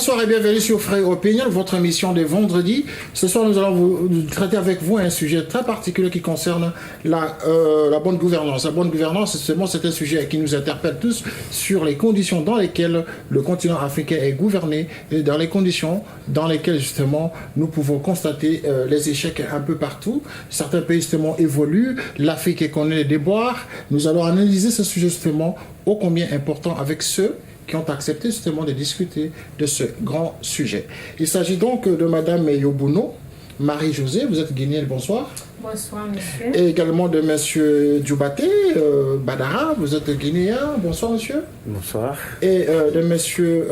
Bonsoir et bienvenue sur Frère Opinion, votre émission des vendredis. Ce soir, nous allons vous traiter avec vous un sujet très particulier qui concerne la bonne gouvernance. La bonne gouvernance, justement, c'est un sujet qui nous interpelle tous sur les conditions dans lesquelles le continent africain est gouverné et dans les conditions dans lesquelles, justement, nous pouvons constater les échecs un peu partout. Certains pays, justement, évoluent. L'Afrique connaît les déboires. Nous allons analyser ce sujet, justement, ô combien important avec ceux qui ont accepté justement de discuter de ce grand sujet. Il s'agit donc de Madame Yobouno, Marie-Josée, vous êtes guinéenne, bonsoir. Bonsoir, monsieur. Et également de Monsieur Djoubaté Badara, vous êtes guinéen, bonsoir monsieur. Bonsoir. Et de Monsieur,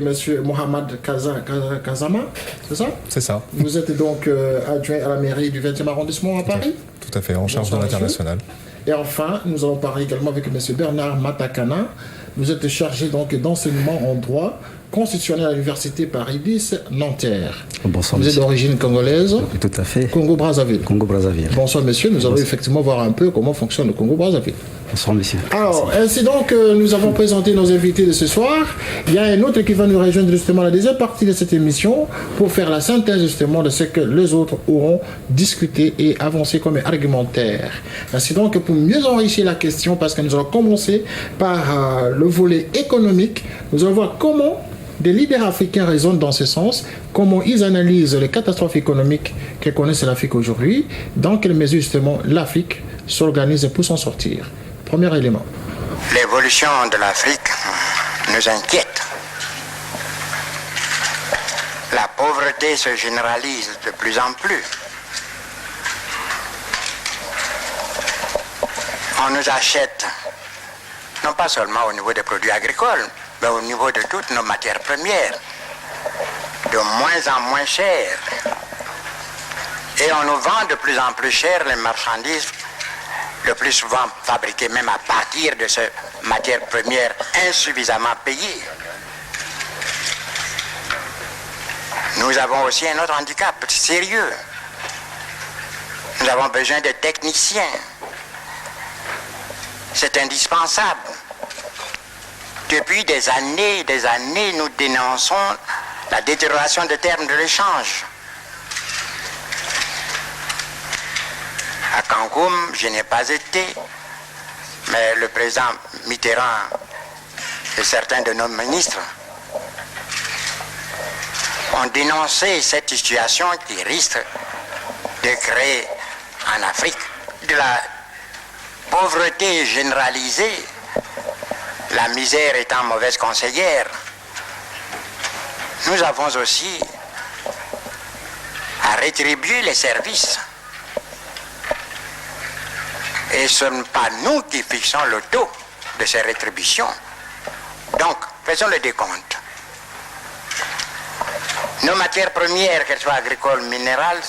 Monsieur Mohamed Kazama, c'est ça? C'est ça. Vous êtes donc adjoint à la mairie du 20e arrondissement à Paris? Tout à fait, en charge de l'international. Et enfin, nous allons parler également avec M. Bernard Matakana. Vous êtes chargé donc d'enseignement en droit constitutionnel à l'université Paris 10 Nanterre. Bonsoir. Vous êtes d'origine congolaise? Tout à fait. Congo-Brazzaville. Congo-Brazzaville. Bonsoir monsieur, nous allons effectivement voir un peu comment fonctionne le Congo-Brazzaville. Bonsoir monsieur. Alors, ainsi donc, nous avons présenté nos invités de ce soir. Il y a un autre qui va nous rejoindre justement la deuxième partie de cette émission pour faire la synthèse justement de ce que les autres auront discuté et avancé comme argumentaire. Ainsi donc, pour mieux enrichir la question, parce que nous allons commencer par le volet économique, nous allons voir comment des leaders africains raisonnent dans ce sens, comment ils analysent les catastrophes économiques que connaissent l'Afrique aujourd'hui, dans quelle mesure justement l'Afrique s'organise pour s'en sortir. Premier élément. L'évolution de l'Afrique nous inquiète. La pauvreté se généralise de plus en plus. On nous achète, non pas seulement au niveau des produits agricoles, mais au niveau de toutes nos matières premières, de moins en moins chères. Et on nous vend de plus en plus cher les marchandises, le plus souvent fabriquées même à partir de ces matières premières insuffisamment payées. Nous avons aussi un autre handicap sérieux. Nous avons besoin de techniciens. C'est indispensable. Depuis des années, nous dénonçons la détérioration des termes de l'échange. À Cancun, je n'ai pas été, mais le président Mitterrand et certains de nos ministres ont dénoncé cette situation qui risque de créer en Afrique de la pauvreté généralisée, la misère étant mauvaise conseillère. Nous avons aussi à rétribuer les services. Et ce n'est pas nous qui fixons le taux de ces rétributions. Donc, faisons le décompte. Nos matières premières, qu'elles soient agricoles, minérales,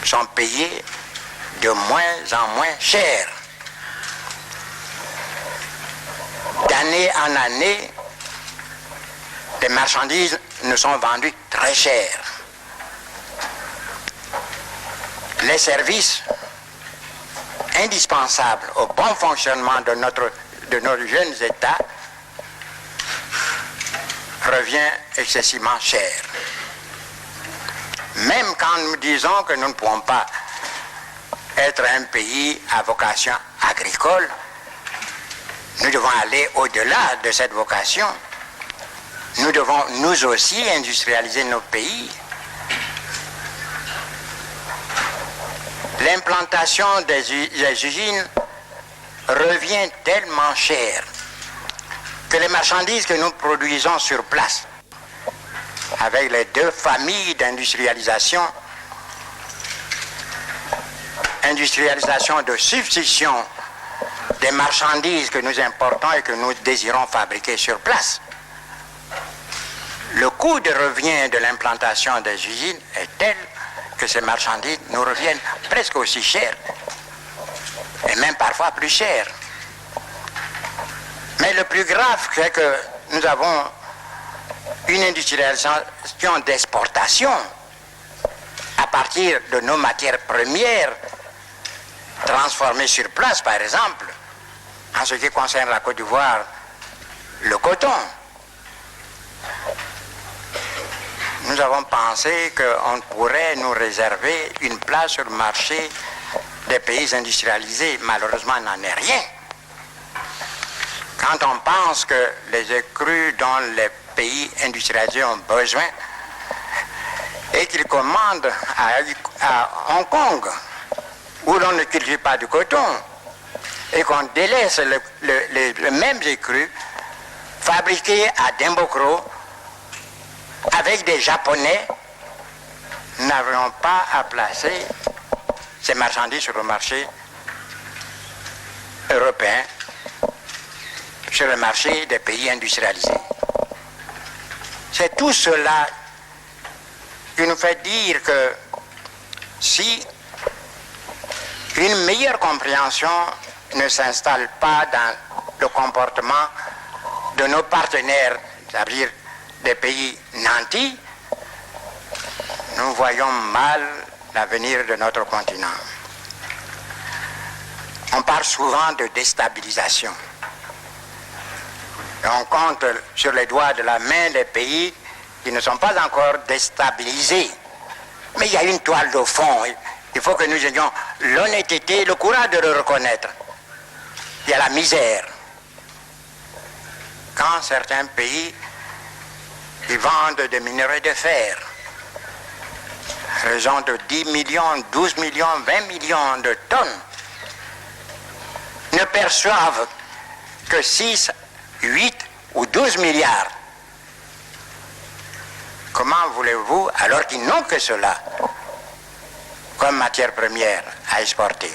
sont payées de moins en moins cher. D'année en année, les marchandises nous sont vendues très chères. Les services indispensables au bon fonctionnement de nos jeunes États revient excessivement cher. Même quand nous disons que nous ne pouvons pas être un pays à vocation agricole, nous devons aller au-delà de cette vocation. Nous devons nous aussi industrialiser nos pays. L'implantation des usines revient tellement cher que les marchandises que nous produisons sur place, avec les deux familles d'industrialisation, industrialisation de substitution des marchandises que nous importons et que nous désirons fabriquer sur place, le coût de revient de l'implantation des usines est tel que ces marchandises nous reviennent presque aussi chères, et même parfois plus chères. Mais le plus grave, c'est que nous avons une industrialisation d'exportation à partir de nos matières premières transformées sur place, par exemple. En ce qui concerne la Côte d'Ivoire, le coton. Nous avons pensé qu'on pourrait nous réserver une place sur le marché des pays industrialisés. Malheureusement, il n'en est rien. Quand on pense que les écrus dont les pays industrialisés ont besoin et qu'ils commandent à Hong Kong, où l'on ne cultive pas du coton, et qu'on délaisse les mêmes écrus fabriqués à Dimbokro avec des Japonais, nous n'avons pas à placer ces marchandises sur le marché européen, sur le marché des pays industrialisés. C'est tout cela qui nous fait dire que si une meilleure compréhension ne s'installe pas dans le comportement de nos partenaires, c'est-à-dire des pays nantis, nous voyons mal l'avenir de notre continent. On parle souvent de déstabilisation. Et on compte sur les doigts de la main les pays qui ne sont pas encore déstabilisés. Mais il y a une toile de fond. Il faut que nous ayons l'honnêteté et le courage de le reconnaître. Il y a la misère. Quand certains pays ils vendent des minerais de fer, raison de 10 millions, 12 millions, 20 millions de tonnes, ne perçoivent que 6, 8 ou 12 milliards. Comment voulez-vous, alors qu'ils n'ont que cela comme matière première à exporter?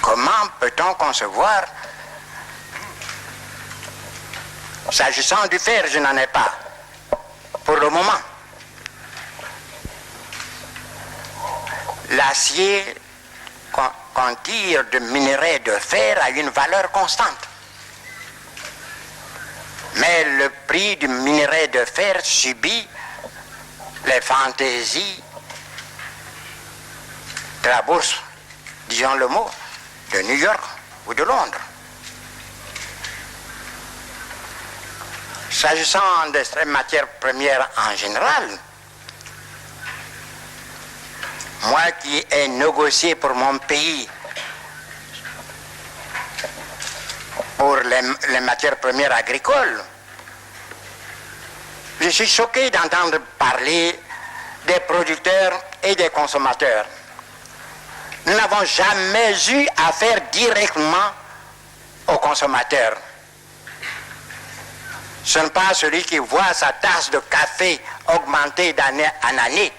Comment peut-on concevoir? S'agissant du fer, je n'en ai pas pour le moment. L'acier qu'on tire de minerais de fer a une valeur constante. Mais le prix du minerai de fer subit les fantaisies de la bourse, disons le mot, de New York ou de Londres. S'agissant de ces matières premières en général, moi qui ai négocié pour mon pays pour les matières premières agricoles, je suis choqué d'entendre parler des producteurs et des consommateurs. Nous n'avons jamais eu affaire directement aux consommateurs. Ce n'est pas celui qui voit sa tasse de café augmenter d'année en année,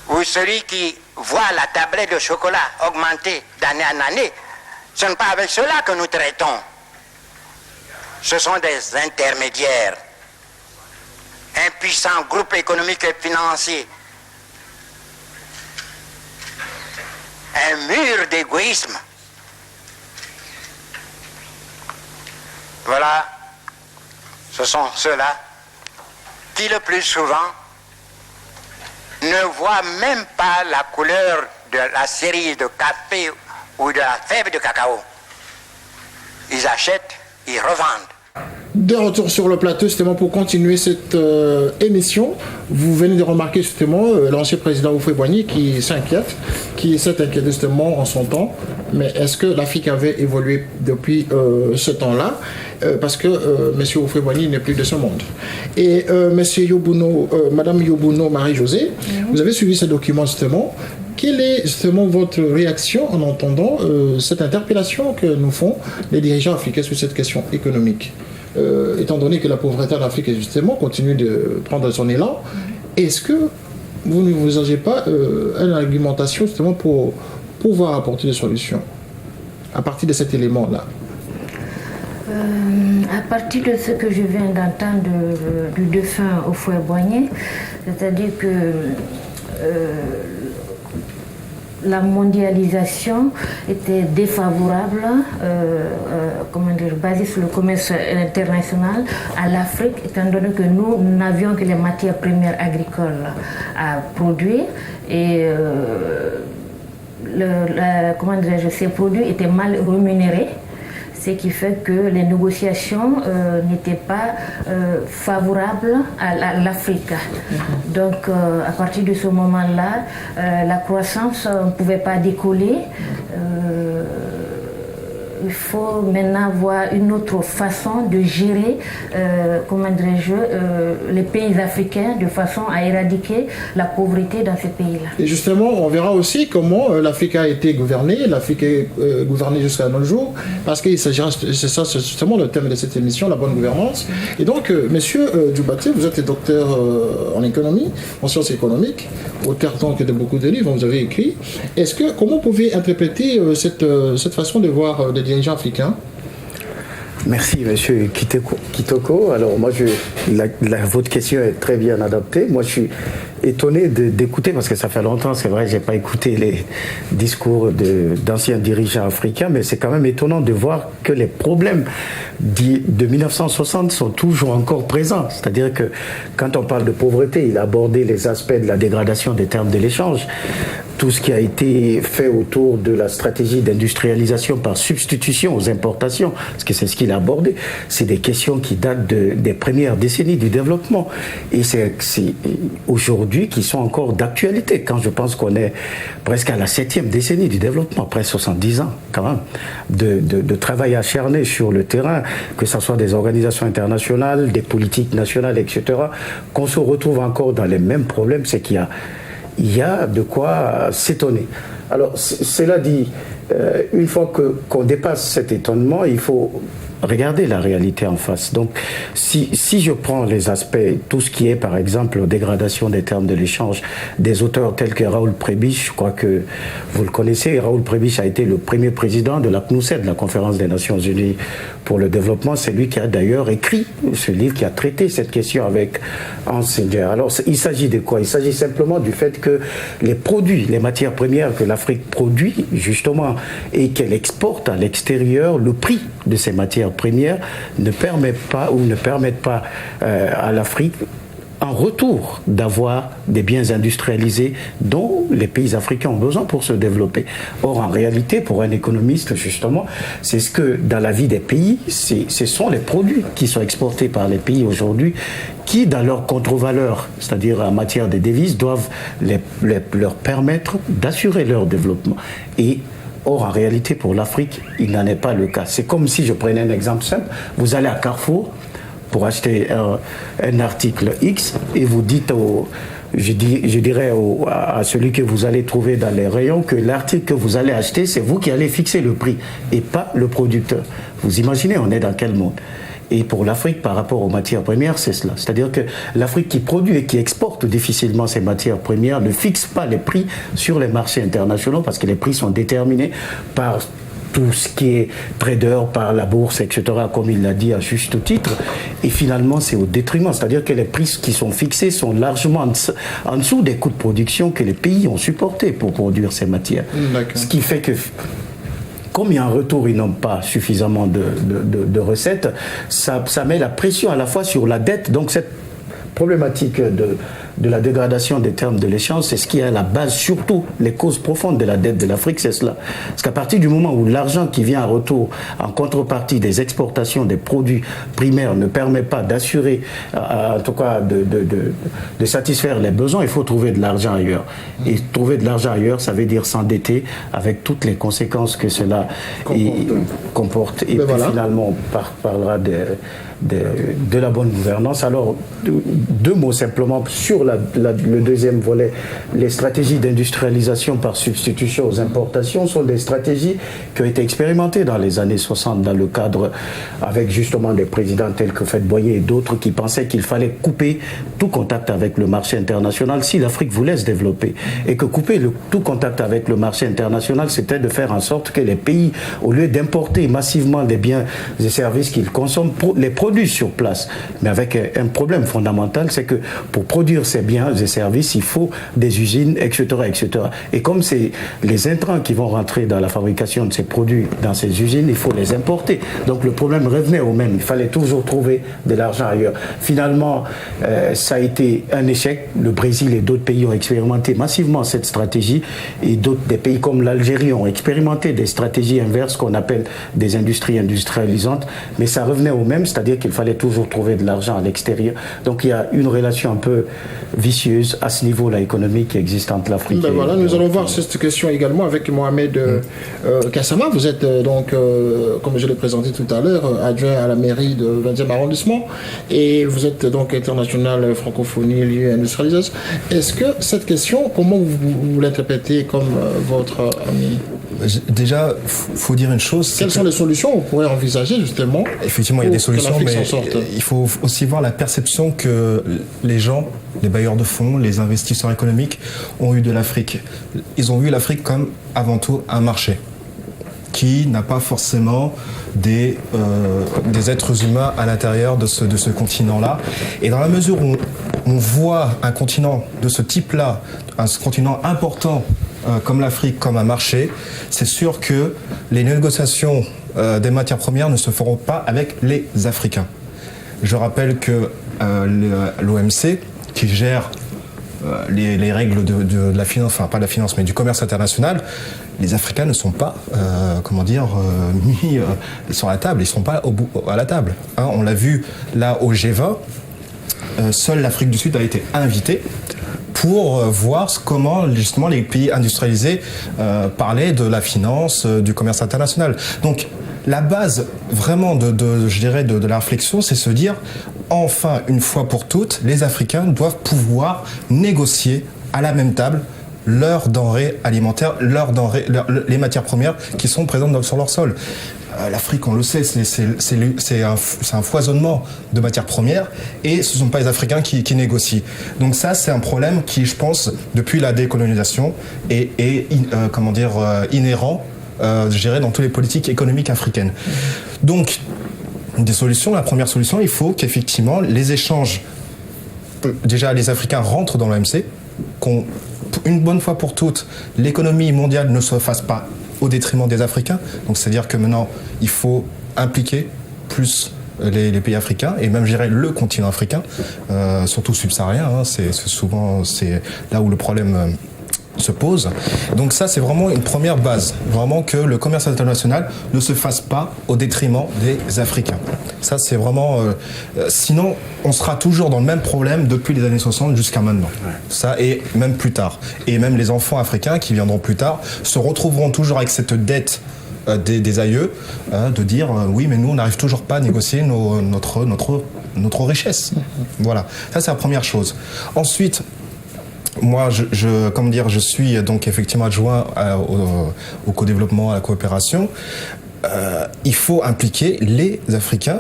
ou celui qui voit la tablette de chocolat augmenter d'année en année. Ce n'est pas avec cela que nous traitons. Ce sont des intermédiaires, un puissant groupe économique et financier, un mur d'égoïsme. Voilà, ce sont ceux-là qui le plus souvent ne voient même pas la couleur de la série de café ou de la fève de cacao. Ils achètent, ils revendent. De retour sur le plateau, justement, pour continuer cette émission, vous venez de remarquer justement l'ancien président Houphouët-Boigny qui s'inquiète, qui s'est inquiété justement en son temps. Mais est-ce que l'Afrique avait évolué depuis ce temps-là? Parce que M. Houphouët-Boigny n'est plus de ce monde. Et Madame Yobouno Marie-Josée, vous avez suivi ce document justement. Quelle est justement votre réaction en entendant cette interpellation que nous font les dirigeants africains sur cette question économique? Étant donné que la pauvreté en Afrique justement continue de prendre son élan, est-ce que vous ne vous avez pas une argumentation justement pour pouvoir apporter des solutions à partir de cet élément-là? À partir de ce que je viens d'entendre du défunt Houphouët-Boigny, c'est-à-dire que la mondialisation était défavorable, basée sur le commerce international à l'Afrique, étant donné que nous n'avions que les matières premières agricoles à produire et ces produits étaient mal rémunérés. ce qui fait que les négociations n'étaient pas favorables à l'Afrique. Donc à partir de ce moment-là, la croissance ne pouvait pas décoller. Il faut maintenant avoir une autre façon de gérer les pays africains de façon à éradiquer la pauvreté dans ces pays-là. Et justement, on verra aussi comment l'Afrique a été gouvernée. L'Afrique est gouvernée jusqu'à nos jours, parce que c'est justement le thème de cette émission, la bonne gouvernance. Et donc, monsieur Dioubate, vous êtes docteur en économie, en sciences économiques, auteur donc de beaucoup de livres, vous avez écrit. Comment vous pouvez interpréter cette façon de voir des dirigeants africains? Merci, monsieur Kitoko. Alors, moi, votre question est très bien adaptée. Moi, je suis étonné d'écouter, parce que ça fait longtemps, c'est vrai, je n'ai pas écouté les discours d'anciens dirigeants africains, mais c'est quand même étonnant de voir que les problèmes de 1960 sont toujours encore présents. C'est-à-dire que quand on parle de pauvreté, il a abordé les aspects de la dégradation des termes de l'échange, tout ce qui a été fait autour de la stratégie d'industrialisation par substitution aux importations, parce que c'est ce qu'il a abordé. C'est des questions qui datent des premières décennies du développement. Et c'est aujourd'hui qui sont encore d'actualité, quand je pense qu'on est presque à la 7e décennie du développement, presque 70 ans quand même, de travail acharné sur le terrain, que ce soit des organisations internationales, des politiques nationales, etc., qu'on se retrouve encore dans les mêmes problèmes, c'est qu'il y a de quoi s'étonner. Alors, cela dit, une fois qu'on dépasse cet étonnement, il faut regarder la réalité en face. Donc, si je prends les aspects, tout ce qui est, par exemple, dégradation des termes de l'échange, des auteurs tels que Raoul Prebisch, je crois que vous le connaissez, Raoul Prebisch a été le premier président de la CNUSED, la Conférence des Nations Unies pour le développement. C'est lui qui a d'ailleurs écrit ce livre, qui a traité cette question avec Hans Singer. Alors, il s'agit de quoi? Il s'agit simplement du fait que les produits, les matières premières que l'Afrique produit, justement, et qu'elle exporte à l'extérieur, le prix de ces matières premières ne permettent pas à l'Afrique en retour d'avoir des biens industrialisés dont les pays africains ont besoin pour se développer. Or, en réalité, pour un économiste, justement, c'est ce que dans la vie des pays, ce sont les produits qui sont exportés par les pays aujourd'hui qui, dans leur contre-valeur, c'est-à-dire en matière de devises, doivent leur permettre d'assurer leur développement. Or, en réalité, pour l'Afrique, il n'en est pas le cas. C'est comme si je prenais un exemple simple. Vous allez à Carrefour pour acheter un article X et vous dites je dirais à celui que vous allez trouver dans les rayons que l'article que vous allez acheter, c'est vous qui allez fixer le prix et pas le producteur. Vous imaginez, on est dans quel monde? Et pour l'Afrique, par rapport aux matières premières, c'est cela. C'est-à-dire que l'Afrique qui produit et qui exporte difficilement ses matières premières ne fixe pas les prix sur les marchés internationaux parce que les prix sont déterminés par tout ce qui est trader, par la bourse, etc., comme il l'a dit à juste titre. Et finalement, c'est au détriment. C'est-à-dire que les prix qui sont fixés sont largement en dessous des coûts de production que les pays ont supportés pour produire ces matières. Ce qui fait que comme il y a un retour, ils n'ont pas suffisamment de recettes, ça met la pression à la fois sur la dette. Donc cette problématique de la dégradation des termes de l'échange, c'est ce qui est à la base, surtout les causes profondes de la dette de l'Afrique, c'est cela. Parce qu'à partir du moment où l'argent qui vient en retour, en contrepartie des exportations des produits primaires, ne permet pas d'assurer, en tout cas de satisfaire les besoins, il faut trouver de l'argent ailleurs. Et trouver de l'argent ailleurs, ça veut dire s'endetter avec toutes les conséquences que cela comporte. Et puis voilà. Finalement, on parlera de la bonne gouvernance. Alors, deux mots simplement sur le deuxième volet. Les stratégies d'industrialisation par substitution aux importations sont des stratégies qui ont été expérimentées dans les années 60 dans le cadre avec justement des présidents tels que Houphouët-Boigny et d'autres qui pensaient qu'il fallait couper tout contact avec le marché international si l'Afrique voulait se développer. Et que couper tout contact avec le marché international, c'était de faire en sorte que les pays, au lieu d'importer massivement des biens et services qu'ils consomment, les produisent sur place. Mais avec un problème fondamental, c'est que pour produire ces biens et services, il faut des usines, etc., etc. Et comme c'est les intrants qui vont rentrer dans la fabrication de ces produits dans ces usines, il faut les importer. Donc le problème revenait au même. Il fallait toujours trouver de l'argent ailleurs. Finalement, ça a été un échec. Le Brésil et d'autres pays ont expérimenté massivement cette stratégie, et des pays comme l'Algérie ont expérimenté des stratégies inverses qu'on appelle des industries industrialisantes, mais ça revenait au même, c'est-à-dire qu'il fallait toujours trouver de l'argent à l'extérieur. Donc il y a une relation un peu vicieuse à ce niveau-là économique qui existe entre l'Afrique et voilà, nous allons voir cette question également avec Mohamed Kassama. Vous êtes donc, comme je l'ai présenté tout à l'heure, adjoint à la mairie de 20e arrondissement, et vous êtes donc international francophonie lieu industrialisation. Est-ce que cette question, comment vous l'interprétez comme votre ami? Déjà, faut dire une chose. Quelles sont les solutions qu'on pourrait envisager justement? Effectivement, il y a des solutions, mais il faut aussi voir la perception que les gens, les bailleurs de fonds, les investisseurs économiques ont eu de l'Afrique. Ils ont vu l'Afrique comme avant tout un marché qui n'a pas forcément des êtres humains à l'intérieur de ce continent-là. Et dans la mesure où on voit un continent de ce type-là, un continent important comme l'Afrique, comme un marché, c'est sûr que les négociations des matières premières ne se feront pas avec les Africains. Je rappelle que l'OMC, qui gère les règles de la finance, enfin pas de la finance, mais du commerce international, les Africains ne sont pas, mis sur la table, ils ne sont pas à la table. Hein, on l'a vu là au G20, seule l'Afrique du Sud a été invitée pour voir comment justement les pays industrialisés parlaient de la finance, du commerce international. Donc la base vraiment de la réflexion, c'est se dire, enfin, une fois pour toutes, les Africains doivent pouvoir négocier à la même table leurs denrées alimentaires, les matières premières qui sont présentes sur leur sol. L'Afrique, on le sait, c'est un foisonnement de matières premières, et ce ne sont pas les Africains qui négocient. Donc ça, c'est un problème qui, je pense, depuis la décolonisation, est inhérent, je dirais, dans toutes les politiques économiques africaines. Donc, des solutions, la première solution, il faut qu'effectivement les échanges, déjà les Africains rentrent dans l'OMC, une bonne fois pour toutes, l'économie mondiale ne se fasse pas au détriment des Africains. Donc c'est-à-dire que maintenant, il faut impliquer plus les pays africains, et même, je dirais, le continent africain, surtout subsaharien, hein, c'est là où le problème se pose. Donc ça, c'est vraiment une première base, vraiment que le commerce international ne se fasse pas au détriment des Africains. Ça, c'est vraiment... sinon, on sera toujours dans le même problème depuis les années 60 jusqu'à maintenant. Ouais. Ça, et même plus tard. Et même les enfants africains qui viendront plus tard se retrouveront toujours avec cette dette des aïeux, de dire oui, mais nous, on n'arrive toujours pas à négocier notre richesse. Voilà. Ça, c'est la première chose. Ensuite, moi, je suis donc effectivement adjoint au co-développement, à la coopération. Il faut impliquer les Africains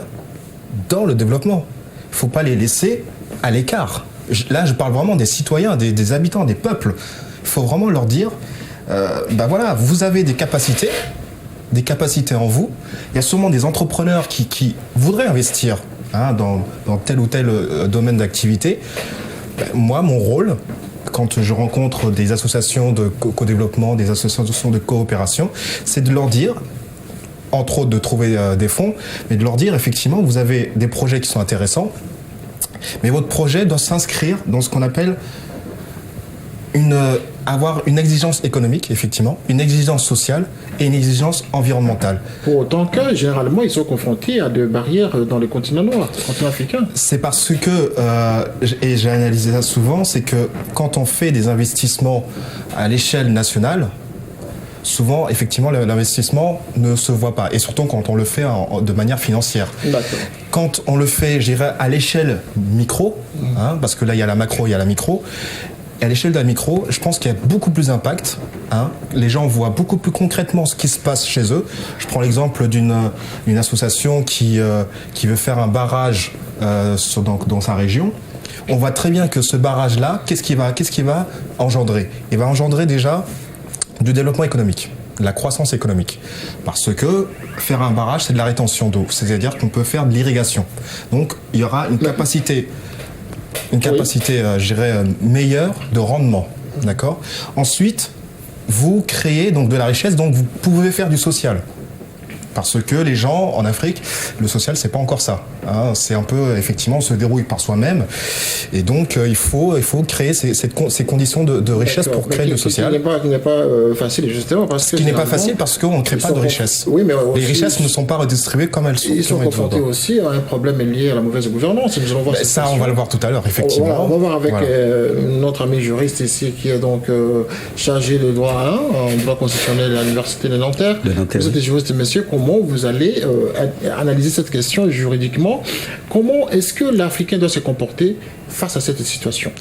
dans le développement. Il ne faut pas les laisser à l'écart. Là, je parle vraiment des citoyens, des habitants, des peuples. Il faut vraiment leur dire, voilà, vous avez des capacités en vous. Il y a sûrement des entrepreneurs qui voudraient investir dans tel ou tel domaine d'activité. Moi, mon rôle, quand je rencontre des associations de co-développement, des associations de coopération, c'est de leur dire, entre autres de trouver des fonds, mais de leur dire effectivement, vous avez des projets qui sont intéressants, mais votre projet doit s'inscrire dans ce qu'on appelle avoir une exigence économique, effectivement, une exigence sociale et une exigence environnementale. Pour autant que, généralement, ils sont confrontés à des barrières dans les continents noirs, le continent africain. C'est parce que, et j'ai analysé ça souvent, c'est que quand on fait des investissements à l'échelle nationale, souvent, effectivement, l'investissement ne se voit pas. Et surtout quand on le fait de manière financière. D'accord. Quand on le fait, je dirais, à l'échelle micro, parce que là, il y a la macro, il y a la micro. Et à l'échelle d'un micro, je pense qu'il y a beaucoup plus d'impact. Les gens voient beaucoup plus concrètement ce qui se passe chez eux. Je prends l'exemple d'une association qui veut faire un barrage dans sa région. On voit très bien que ce barrage-là, qu'est-ce qu'il va engendrer ? Il va engendrer déjà du développement économique, de la croissance économique. Parce que faire un barrage, c'est de la rétention d'eau. C'est-à-dire qu'on peut faire de l'irrigation. Donc, il y aura une capacité une capacité, je dirais, meilleure de rendement. D'accord. Ensuite, vous créez donc de la richesse, donc vous pouvez faire du social. Parce que les gens en Afrique, le social, c'est pas encore ça. Hein. C'est un peu, effectivement, on se dérouille par soi-même. Et donc, il faut créer ces conditions de richesse pour créer le social. Qui n'est pas facile, justement. Parce que ce qui n'est pas facile parce qu'on ne crée pas de richesse. Oui, mais aussi, les richesses ne sont pas redistribuées comme elles sont. Ils sont confrontés aussi à un problème lié à la mauvaise gouvernance. Nous allons voir ça, on va le voir tout à l'heure, effectivement. On va voir avec notre ami juriste ici, qui est donc chargé de droit 1, en droit constitutionnel à l'Université de Nanterre. Vous êtes juriste, messieurs. Comment vous allez analyser cette question juridiquement? Comment est-ce que l'Africain doit se comporter face à cette situation?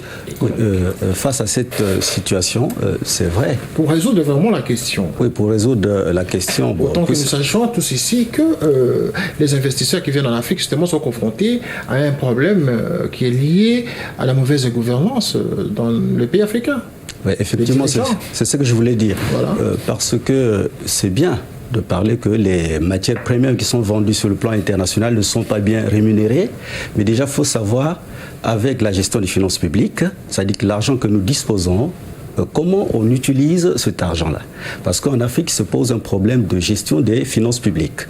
Face à cette situation, c'est vrai. Pour résoudre vraiment la question. Oui, pour résoudre la question. Autant que nous sachions tous ici que les investisseurs qui viennent en Afrique, justement, sont confrontés à un problème qui est lié à la mauvaise gouvernance dans les pays africains. Oui, effectivement, c'est ce que je voulais dire. Voilà. Parce que c'est bien de parler que les matières premières qui sont vendues sur le plan international ne sont pas bien rémunérées. Mais déjà, il faut savoir, avec la gestion des finances publiques, c'est-à-dire que l'argent que nous disposons, comment on utilise cet argent-là. Parce qu'en Afrique, il se pose un problème de gestion des finances publiques.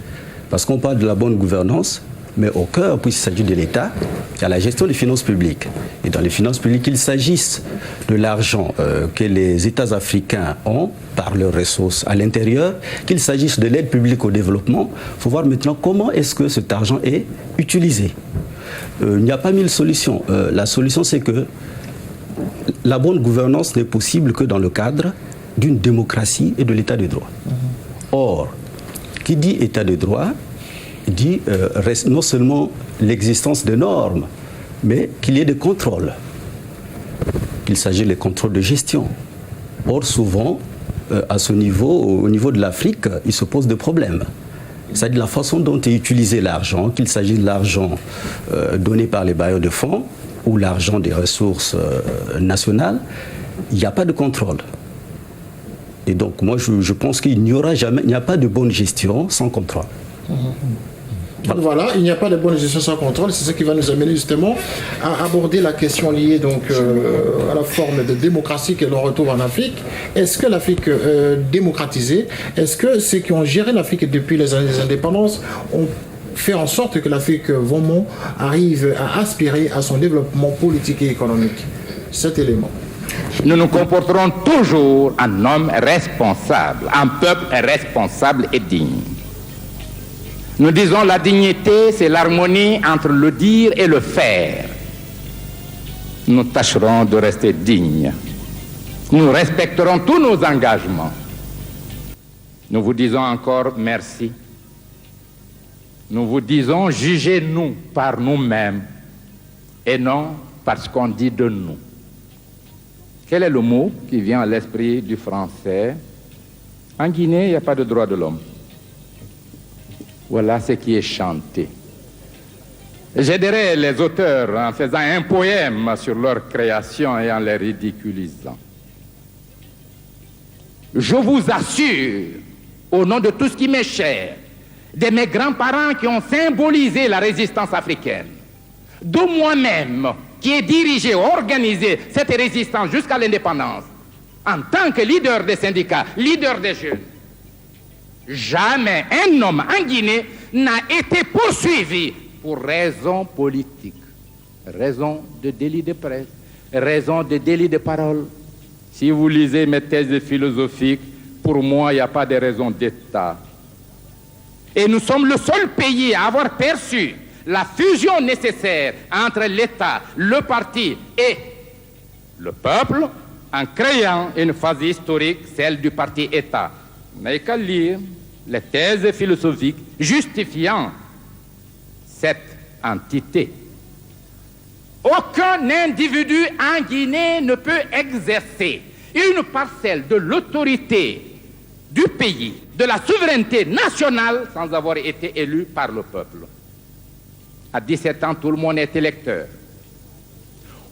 Parce qu'on parle de la bonne gouvernance, mais au cœur, puisqu'il s'agit de l'État, il y a la gestion des finances publiques. Et dans les finances publiques, qu'il s'agisse de l'argent que les États africains ont par leurs ressources à l'intérieur, qu'il s'agisse de l'aide publique au développement, il faut voir maintenant comment est-ce que cet argent est utilisé. Il n'y a pas mille solutions. La solution, c'est que la bonne gouvernance n'est possible que dans le cadre d'une démocratie et de l'état de droit. Or, qui dit état de droit, dit non seulement l'existence de normes, mais qu'il y ait des contrôles, qu'il s'agit des contrôles de gestion. Or, souvent, à ce niveau, au niveau de l'Afrique, il se pose des problèmes. C'est-à-dire la façon dont est utilisé l'argent, qu'il s'agisse de l'argent donné par les bailleurs de fonds ou l'argent des ressources nationales, il n'y a pas de contrôle. Et donc, moi, je pense qu'il n'y aura jamais, il n'y a pas de bonne gestion sans contrôle. Voilà, il n'y a pas de bonne gestion sans contrôle. C'est ce qui va nous amener justement à aborder la question liée donc à la forme de démocratie que l'on retrouve en Afrique. Est-ce que l'Afrique démocratisée, est-ce que ceux qui ont géré l'Afrique depuis les années des indépendances ont fait en sorte que l'Afrique vraiment arrive à aspirer à son développement politique et économique? Cet élément. Nous nous comporterons toujours en homme responsable, en peuple responsable et digne. Nous disons la dignité, c'est l'harmonie entre le dire et le faire. Nous tâcherons de rester dignes. Nous respecterons tous nos engagements. Nous vous disons encore merci. Nous vous disons jugez-nous par nous-mêmes et non par ce qu'on dit de nous. Quel est le mot qui vient à l'esprit du français? En Guinée, il n'y a pas de droit de l'homme. Voilà ce qui est chanté. J'aiderai les auteurs en faisant un poème sur leur création et en les ridiculisant. Je vous assure, au nom de tout ce qui m'est cher, de mes grands-parents qui ont symbolisé la résistance africaine, de moi-même qui ai dirigé, organisé cette résistance jusqu'à l'indépendance, en tant que leader des syndicats, leader des jeunes, jamais un homme en Guinée n'a été poursuivi pour raison politique, raison de délit de presse, raison de délit de parole. Si vous lisez mes thèses philosophiques, pour moi, il n'y a pas de raison d'État. Et nous sommes le seul pays à avoir perçu la fusion nécessaire entre l'État, le parti et le peuple en créant une phase historique, celle du parti État. Mais qu'à lire les thèses philosophiques justifiant cette entité. Aucun individu en Guinée ne peut exercer une parcelle de l'autorité du pays, de la souveraineté nationale, sans avoir été élu par le peuple. À 17 ans, tout le monde est électeur.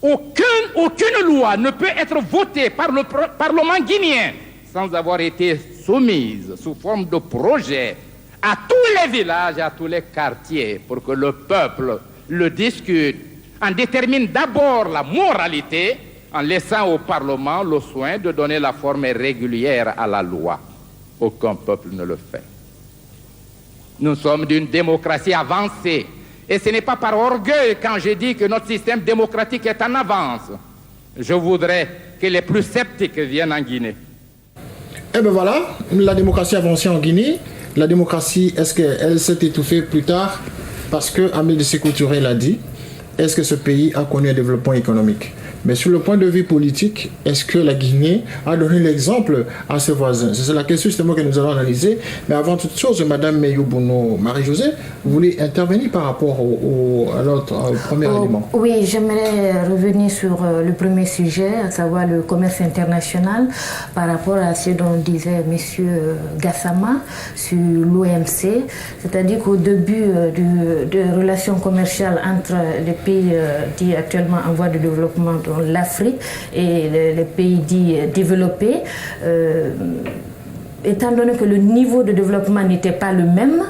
Aucune loi ne peut être votée par le Parlement guinéen sans avoir été soumise sous forme de projet à tous les villages, à tous les quartiers, pour que le peuple le discute en détermine d'abord la moralité en laissant au Parlement le soin de donner la forme régulière à la loi. Aucun peuple ne le fait. Nous sommes d'une démocratie avancée. Et ce n'est pas par orgueil quand je dis que notre système démocratique est en avance. Je voudrais que les plus sceptiques viennent en Guinée. Eh bien voilà, la démocratie avancée en Guinée. La démocratie, est-ce qu'elle s'est étouffée plus tard parce que Amélie Sékou Touré l'a dit? Est-ce que ce pays a connu un développement économique? Mais sur le point de vue politique, est-ce que la Guinée a donné l'exemple à ses voisins? C'est la question justement que nous allons analyser. Mais avant toute chose, Madame Meyoubouno Marie-Josée, vous voulez intervenir par rapport au premier élément? Oui, j'aimerais revenir sur le premier sujet, à savoir le commerce international, par rapport à ce dont disait M. Gassama sur l'OMC. C'est-à-dire qu'au début de relations commerciales entre les pays qui actuellement en voie de développement, l'Afrique et les pays dits développés, étant donné que le niveau de développement n'était pas le même,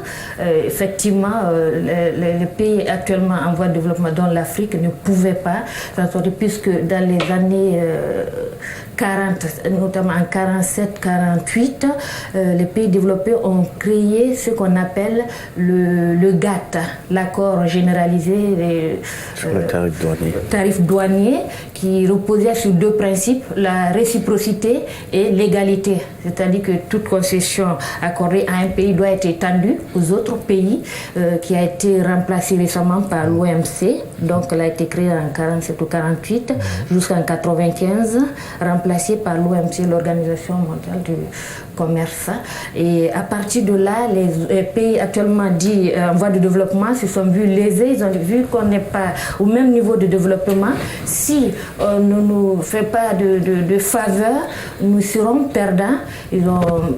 effectivement, les pays actuellement en voie de développement, dont l'Afrique, ne pouvaient pas s'en sortir, puisque dans les années 40, notamment en 47-48, les pays développés ont créé ce qu'on appelle le GATT, l'accord généralisé sur le tarif douanier, qui reposait sur deux principes, la réciprocité et l'égalité. C'est-à-dire que toute concession accordée à un pays doit être étendue aux autres pays, qui a été remplacée récemment par l'OMC. Donc elle a été créée en 47 ou 48 jusqu'en 95, remplacée par l'OMC, l'Organisation mondiale du commerce. Et à partir de là, les pays actuellement dits en voie de développement se sont vus lésés. Ils ont vu qu'on n'est pas au même niveau de développement. Si on ne nous fait pas de faveur, nous serons perdants. Ils ont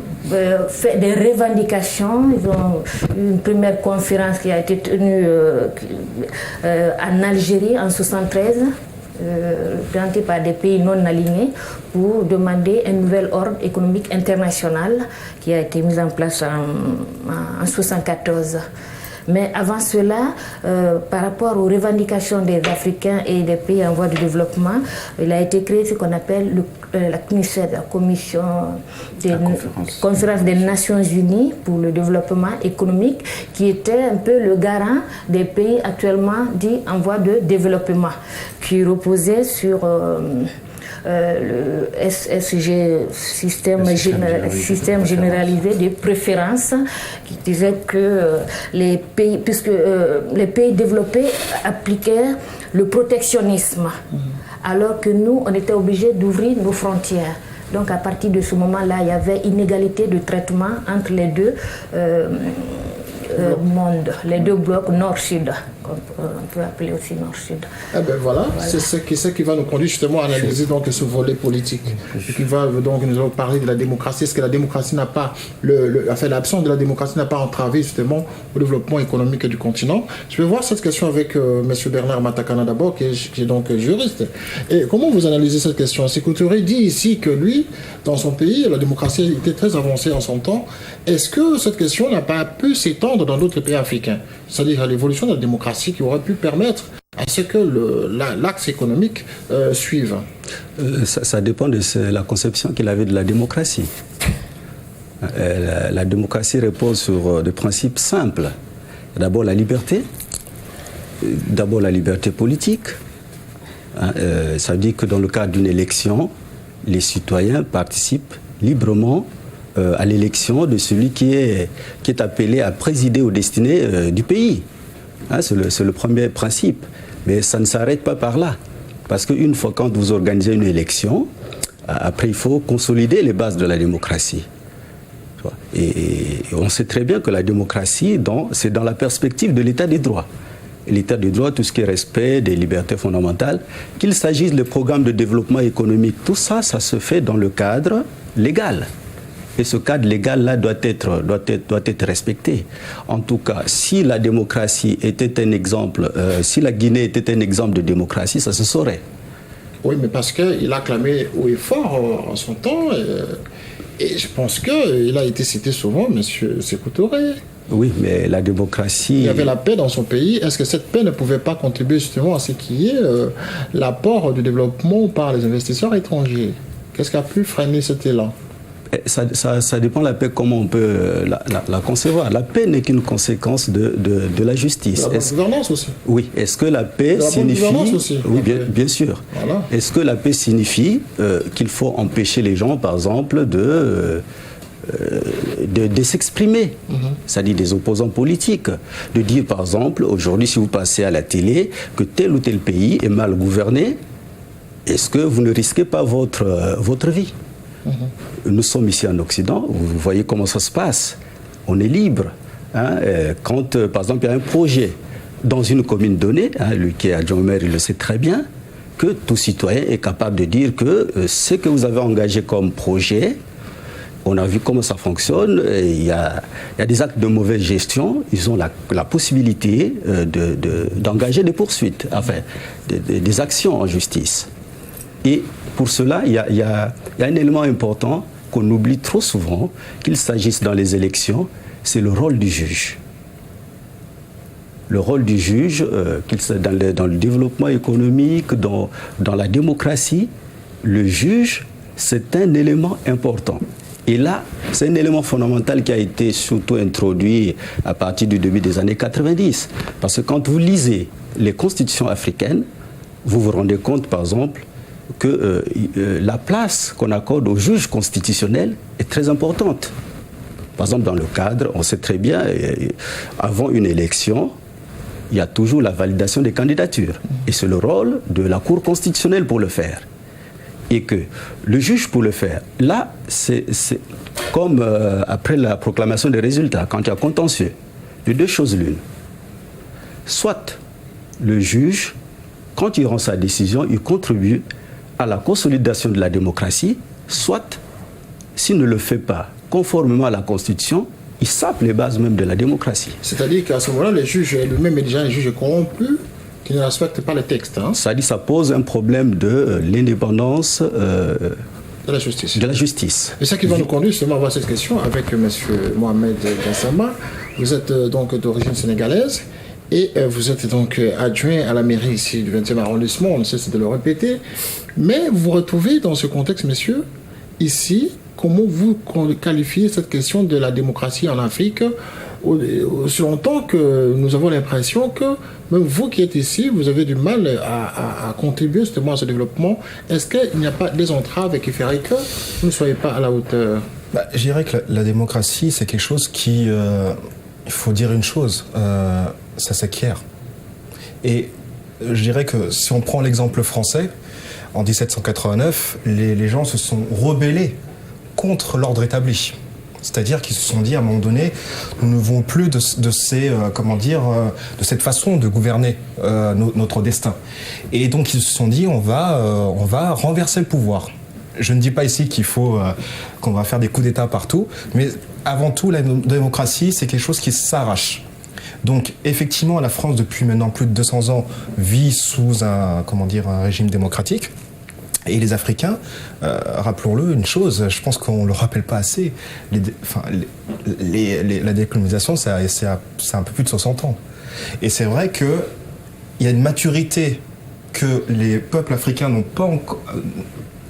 fait des revendications. Ils ont eu une première conférence qui a été tenue en Algérie en 1973, présenté par des pays non alignés, pour demander un nouvel ordre économique international qui a été mis en place en 1974. Mais avant cela, par rapport aux revendications des Africains et des pays en voie de développement, il a été créé ce qu'on appelle la CNUSED, la Commission des Conférence des Nations Unies pour le développement économique, qui était un peu le garant des pays actuellement dits en voie de développement, qui reposait sur le SSG, système généralisé de préférences, qui disait que les pays, puisque les pays développés appliquaient le protectionnisme, alors que nous, on était obligés d'ouvrir nos frontières. Donc à partir de ce moment-là, il y avait inégalité de traitement entre les deux mondes, les deux blocs nord-sud, on peut appeler aussi nord-sud. Eh ben voilà. C'est ce qui va nous conduire justement à analyser donc ce volet politique. Et qui va donc nous allons parler de la démocratie. Est-ce que la démocratie n'a pas l'absence de la démocratie n'a pas entravé justement le développement économique du continent? Je vais voir cette question avec M. Bernard Matakana d'abord, qui est donc juriste. Et comment vous analysez cette question? Sékou Touré dit ici que lui, dans son pays, la démocratie était très avancée en son temps. Est-ce que cette question n'a pas pu s'étendre dans d'autres pays africains? C'est-à-dire à l'évolution de la démocratie qui aurait pu permettre à ce que l'axe économique suive. Ça dépend de la conception qu'il avait de la démocratie. La démocratie repose sur des principes simples. D'abord la liberté, politique. Ça veut dire que dans le cadre d'une élection, les citoyens participent librement à l'élection de celui qui est appelé à présider aux destinées du pays. C'est le premier principe. Mais ça ne s'arrête pas par là. Parce qu'une fois quand vous organisez une élection, après il faut consolider les bases de la démocratie. Et on sait très bien que la démocratie, c'est dans la perspective de l'état des droits. L'état des droits, tout ce qui est respect des libertés fondamentales, qu'il s'agisse de programmes de développement économique, tout ça, ça se fait dans le cadre légal. Et ce cadre légal-là doit être respecté. En tout cas, si la démocratie était un exemple, si la Guinée était un exemple de démocratie, ça se saurait. Oui, mais parce qu'il a clamé haut et fort en son temps, et je pense qu'il a été cité souvent, M. Sékou Touré. Oui, mais la démocratie... Il y avait la paix dans son pays. Est-ce que cette paix ne pouvait pas contribuer justement à ce qui est l'apport du développement par les investisseurs étrangers? Qu'est-ce qui a pu freiner cet élan? Ça dépend de la paix, comment on peut la concevoir. La paix n'est qu'une conséquence de la justice. La bonne gouvernance aussi. Oui. Est-ce que la paix signifie... Aussi, oui, bien sûr. Voilà. Est-ce que la paix signifie qu'il faut empêcher les gens, par exemple, de s'exprimer, c'est-à-dire des opposants politiques, de dire, par exemple, aujourd'hui, si vous passez à la télé, que tel ou tel pays est mal gouverné, est-ce que vous ne risquez pas votre vie? Nous sommes ici en Occident, vous voyez comment ça se passe. On est libre. Hein, quand, par exemple, il y a un projet dans une commune donnée, hein, lui qui est adjoint au maire, il le sait très bien, que tout citoyen est capable de dire que ce que vous avez engagé comme projet, on a vu comment ça fonctionne, il y a des actes de mauvaise gestion, ils ont la possibilité d'engager des poursuites, enfin, des actions en justice. Et pour cela, il y a un élément important qu'on oublie trop souvent, qu'il s'agisse dans les élections, c'est le rôle du juge. Le rôle du juge, dans le développement économique, dans la démocratie, le juge, c'est un élément important. Et là, c'est un élément fondamental qui a été surtout introduit à partir du début des années 90. Parce que quand vous lisez les constitutions africaines, vous vous rendez compte, par exemple, que la place qu'on accorde au juge constitutionnel est très importante. Par exemple, dans le cadre, on sait très bien, avant une élection, il y a toujours la validation des candidatures. Et c'est le rôle de la Cour constitutionnelle pour le faire. Et que le juge pour le faire, là, c'est comme après la proclamation des résultats, quand il y a contentieux, de deux choses l'une. Soit le juge, quand il rend sa décision, il contribue à la consolidation de la démocratie, soit, s'il ne le fait pas conformément à la Constitution, il sape les bases même de la démocratie. C'est-à-dire qu'à ce moment-là, le juge lui-même est déjà un juge corrompu qui ne respecte pas les textes. Hein. C'est-à-dire que ça pose un problème de l'indépendance de la justice. Et c'est ça qui va nous conduire justement à voir cette question avec M. Mohamed Gassama. Vous êtes donc d'origine sénégalaise et vous êtes donc adjoint à la mairie ici du 20e arrondissement, on ne cesse de le répéter. Mais vous vous retrouvez dans ce contexte, messieurs, ici, comment vous qualifiez cette question de la démocratie en Afrique aussi longtemps que nous avons l'impression que même vous qui êtes ici, vous avez du mal à contribuer justement à ce développement. Est-ce qu'il n'y a pas des entraves qui feraient que vous ne soyez pas à la hauteur? Je dirais que la démocratie, c'est quelque chose qui... il faut dire une chose, ça s'acquiert. Et je dirais que si on prend l'exemple français, en 1789, les gens se sont rebellés contre l'ordre établi. C'est-à-dire qu'ils se sont dit à un moment donné, nous ne voulons plus de cette façon de gouverner notre destin. Et donc ils se sont dit, on va renverser le pouvoir. Je ne dis pas ici qu'on va faire des coups d'État partout, mais avant tout, la démocratie, c'est quelque chose qui s'arrache. Donc effectivement, la France, depuis maintenant plus de 200 ans, vit sous un régime démocratique. Et les Africains, rappelons-le une chose, je pense qu'on ne le rappelle pas assez, la décolonisation, c'est un peu plus de 60 ans. Et c'est vrai qu'il y a une maturité que les peuples africains n'ont pas encore,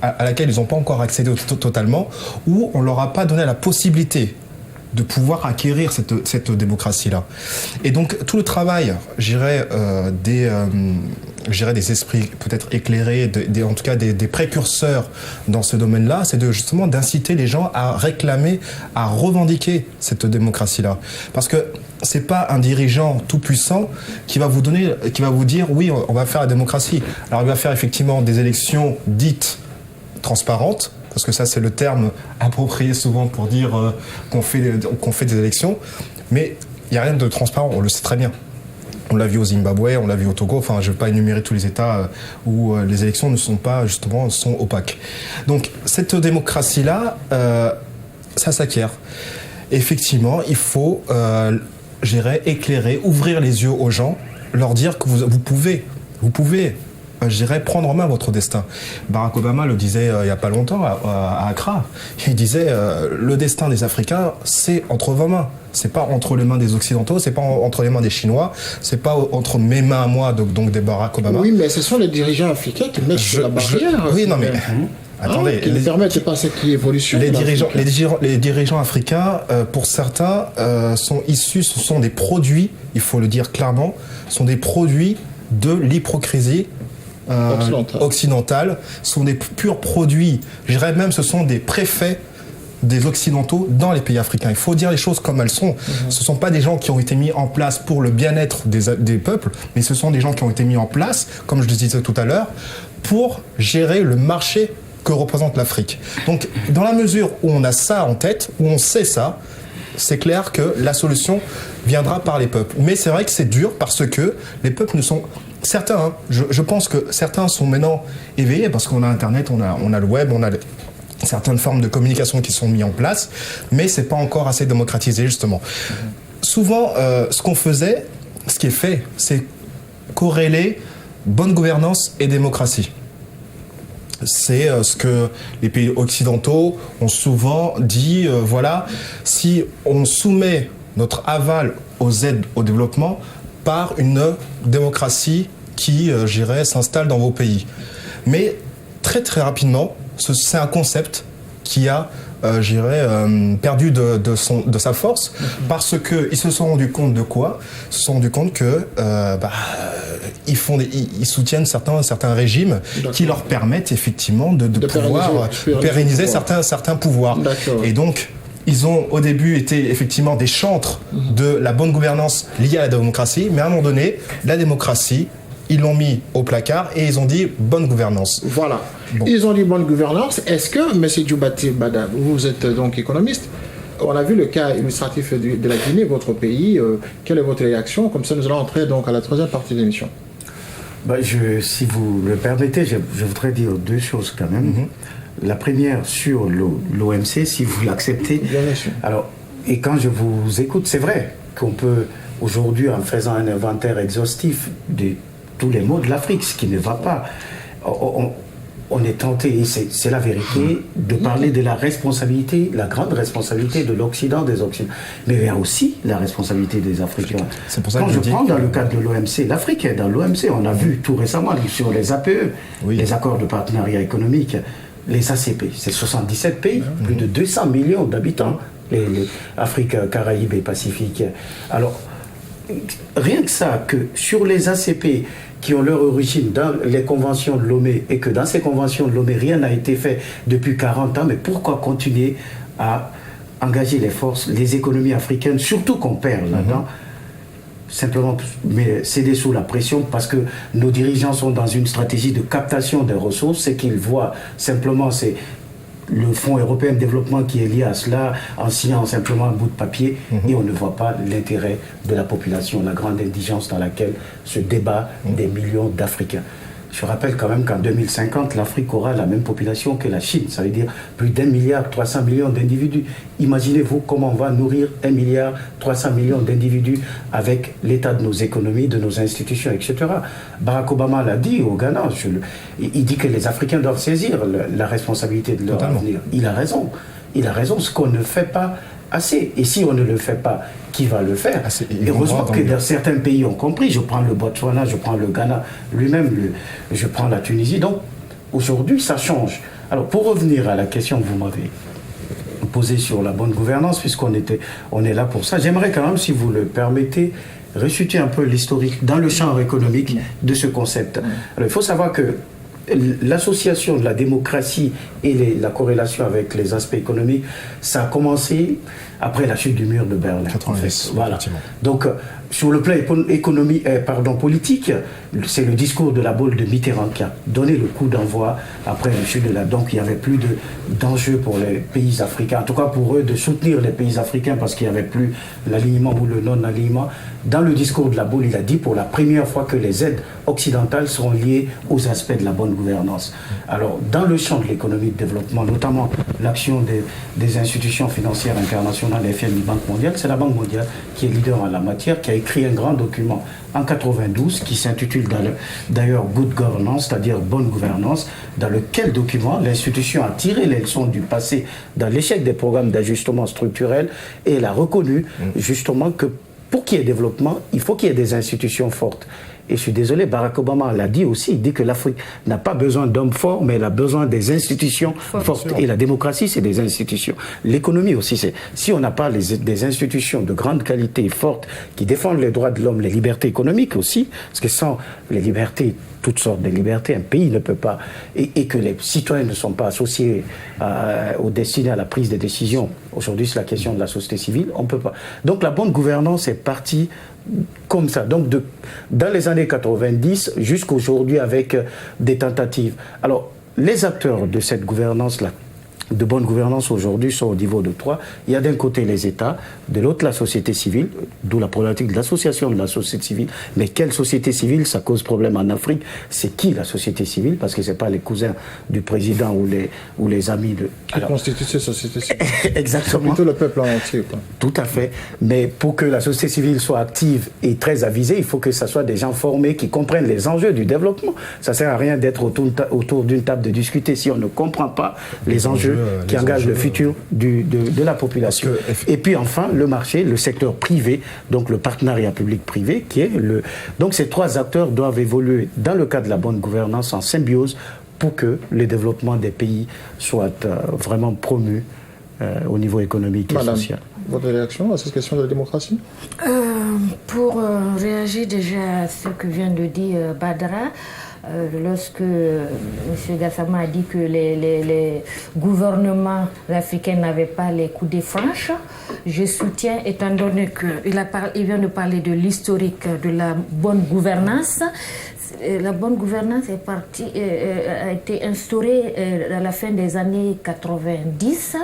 à laquelle ils n'ont pas encore accédé totalement, où on ne leur a pas donné la possibilité de pouvoir acquérir cette démocratie-là. Et donc, tout le travail, des esprits peut-être éclairés, en tout cas des précurseurs dans ce domaine-là, c'est justement d'inciter les gens à réclamer, à revendiquer cette démocratie-là. Parce que c'est pas un dirigeant tout-puissant qui va vous dire oui, on va faire la démocratie. Alors il va faire effectivement des élections dites transparentes, parce que ça c'est le terme approprié souvent pour dire qu'on fait des élections, mais il n'y a rien de transparent, on le sait très bien. On l'a vu au Zimbabwe, on l'a vu au Togo, enfin je ne vais pas énumérer tous les États où les élections ne sont pas, justement, sont opaques. Donc cette démocratie-là, ça s'acquiert. Effectivement, il faut, éclairer, ouvrir les yeux aux gens, leur dire que vous pouvez je dirais, prendre en main votre destin. Barack Obama le disait il n'y a pas longtemps à Accra. Il disait le destin des Africains, c'est entre vos mains. C'est pas entre les mains des Occidentaux, c'est pas entre les mains des Chinois, c'est pas entre mes mains à moi, donc des Barack Obama. Oui, mais ce sont les dirigeants africains qui mettent sur la barrière. Oui, non mais... Attendez, qui ne permettent pas cette évolution. Les dirigeants africains, pour certains, sont issus, ce sont des produits, il faut le dire clairement, sont des produits de l'hypocrisie occidentale, sont des purs produits, je dirais même ce sont des préfets des Occidentaux dans les pays africains. Il faut dire les choses comme elles sont. Ce ne sont pas des gens qui ont été mis en place pour le bien-être des peuples, mais ce sont des gens qui ont été mis en place, comme je le disais tout à l'heure, pour gérer le marché que représente l'Afrique. Donc, dans la mesure où on a ça en tête, où on sait ça, c'est clair que la solution viendra par les peuples. Mais c'est vrai que c'est dur parce que les peuples ne sont... Certains, hein, je pense que certains sont maintenant éveillés parce qu'on a Internet, on a le web, on a certaines formes de communication qui sont mises en place, mais c'est pas encore assez démocratisé, justement. Souvent, ce qu'on faisait, ce qui est fait, c'est corréler bonne gouvernance et démocratie. C'est ce que les pays occidentaux ont souvent dit, voilà, si on soumet notre aval aux aides au développement par une démocratie qui, je dirais, s'installe dans vos pays. Mais très très rapidement, c'est un concept qui a, je dirais, perdu de sa force parce qu'ils se sont rendus compte de quoi ? Ils se sont rendus compte que ils soutiennent certains régimes qui leur permettent effectivement de pouvoir pérenniser certains pouvoirs. Et donc, ils ont au début été effectivement des chantres de la bonne gouvernance liée à la démocratie, mais à un moment donné, la démocratie, ils l'ont mis au placard et ils ont dit bonne gouvernance. Voilà. Bon. Ils ont dit bonne gouvernance. Est-ce que, M. Djoubati Bada, vous êtes donc économiste, on a vu le cas illustratif de la Guinée, votre pays. Quelle est votre réaction? Comme ça, nous allons entrer donc à la troisième partie de l'émission. Si vous le permettez, je voudrais dire deux choses quand même. La première sur l'OMC, si vous l'acceptez. Bien sûr. Alors, et quand je vous écoute, c'est vrai qu'on peut aujourd'hui, en faisant un inventaire exhaustif de tous les maux de l'Afrique, ce qui ne va pas, on est tenté, et c'est la vérité, de parler de la responsabilité, la grande responsabilité de l'Occident, des Occidentaux. Mais il y a aussi la responsabilité des Africains. C'est pour ça Quand que je prends dans le cadre de l'OMC, l'Afrique est dans l'OMC, on a vu tout récemment sur les APE, les accords de partenariat économique, les ACP, c'est 77 pays, plus de 200 millions d'habitants, les Afrique, Caraïbes et Pacifique. Alors, rien que ça, que sur les ACP qui ont leur origine dans les conventions de Lomé et que dans ces conventions de Lomé, rien n'a été fait depuis 40 ans, mais pourquoi continuer à engager les forces, les économies africaines, surtout qu'on perd là-dedans, simplement céder sous la pression parce que nos dirigeants sont dans une stratégie de captation des ressources, ce qu'ils voient simplement c'est le Fonds européen de développement qui est lié à cela en signant simplement un bout de papier et on ne voit pas l'intérêt de la population, la grande indigence dans laquelle se débat des millions d'Africains. Je rappelle quand même qu'en 2050, l'Afrique aura la même population que la Chine, ça veut dire plus d'1,3 milliard d'individus. Imaginez-vous comment on va nourrir 1,3 milliard d'individus avec l'état de nos économies, de nos institutions, etc. Barack Obama l'a dit au Ghana, il dit que les Africains doivent saisir la responsabilité de leur avenir. Il a raison, ce qu'on ne fait pas assez. Et si on ne le fait pas, qui va le faire? Heureusement que certains pays ont compris. Je prends le Botswana, je prends le Ghana lui-même, je prends la Tunisie. Donc, aujourd'hui, ça change. Alors, pour revenir à la question que vous m'avez posée sur la bonne gouvernance, puisqu'on est là pour ça, j'aimerais quand même, si vous le permettez, resituer un peu l'historique dans le champ économique de ce concept. Alors, il faut savoir que l'association de la démocratie et la corrélation avec les aspects économiques, ça a commencé après la chute du mur de Berlin. 90, voilà. Donc, sur le plan politique, c'est le discours de la boule de Mitterrand qui a donné le coup d'envoi après la chute de la... Donc, il n'y avait plus d'enjeu pour les pays africains, en tout cas pour eux de soutenir les pays africains parce qu'il n'y avait plus l'alignement ou le non-alignement. Dans le discours de la boule, il a dit pour la première fois que les aides occidentales seront liées aux aspects de la bonne gouvernance. Alors, dans le champ de l'économie de développement, notamment l'action des institutions financières internationales, FMI, Banque mondiale, c'est la Banque mondiale qui est leader en la matière, qui a écrit un grand document en 92 qui s'intitule d'ailleurs Good Governance, c'est-à-dire bonne gouvernance, dans lequel document l'institution a tiré les leçons du passé dans l'échec des programmes d'ajustement structurel et elle a reconnu justement que pour qu'il y ait développement, il faut qu'il y ait des institutions fortes. Et je suis désolé, Barack Obama l'a dit aussi, il dit que l'Afrique n'a pas besoin d'hommes forts, mais elle a besoin des institutions fortes. Et la démocratie, c'est des institutions. L'économie aussi, c'est... Si on n'a pas des institutions de grande qualité, fortes, qui défendent les droits de l'homme, les libertés économiques aussi, parce que sans les libertés, toutes sortes de libertés, un pays ne peut pas... Et que les citoyens ne sont pas associés aux destinés à la prise des décisions. Aujourd'hui, c'est la question de la société civile, on ne peut pas. Donc la bonne gouvernance est partie comme ça, donc dans les années 90 jusqu'à aujourd'hui avec des tentatives. Alors, les acteurs de cette gouvernance-là, de bonne gouvernance aujourd'hui sont au niveau de 3. Il y a d'un côté les États, de l'autre la société civile, d'où la problématique de l'association de la société civile. Mais quelle société civile, ça cause problème en Afrique? C'est qui la société civile? Parce que ce n'est pas les cousins du président ou les amis de... Qui constituent cette société civile. Exactement. C'est plutôt le peuple en entier, quoi. Tout à fait. Mais pour que la société civile soit active et très avisée, il faut que ce soit des gens formés qui comprennent les enjeux du développement. Ça ne sert à rien d'être autour d'une table de discuter si on ne comprend pas les enjeux qui engagent le futur de la population. Et puis enfin, le marché, le secteur privé, donc le partenariat public-privé, qui est Donc ces 3 acteurs doivent évoluer dans le cadre de la bonne gouvernance en symbiose pour que le développement des pays soit vraiment promu au niveau économique et social. Votre réaction à cette question de la démocratie? Pour réagir déjà à ce que vient de dire Badra, lorsque M. Gassama a dit que les gouvernements africains n'avaient pas les coudées franches, je soutiens, étant donné qu'il vient de parler de l'historique de la bonne gouvernance. La bonne gouvernance a été instaurée à la fin des années 90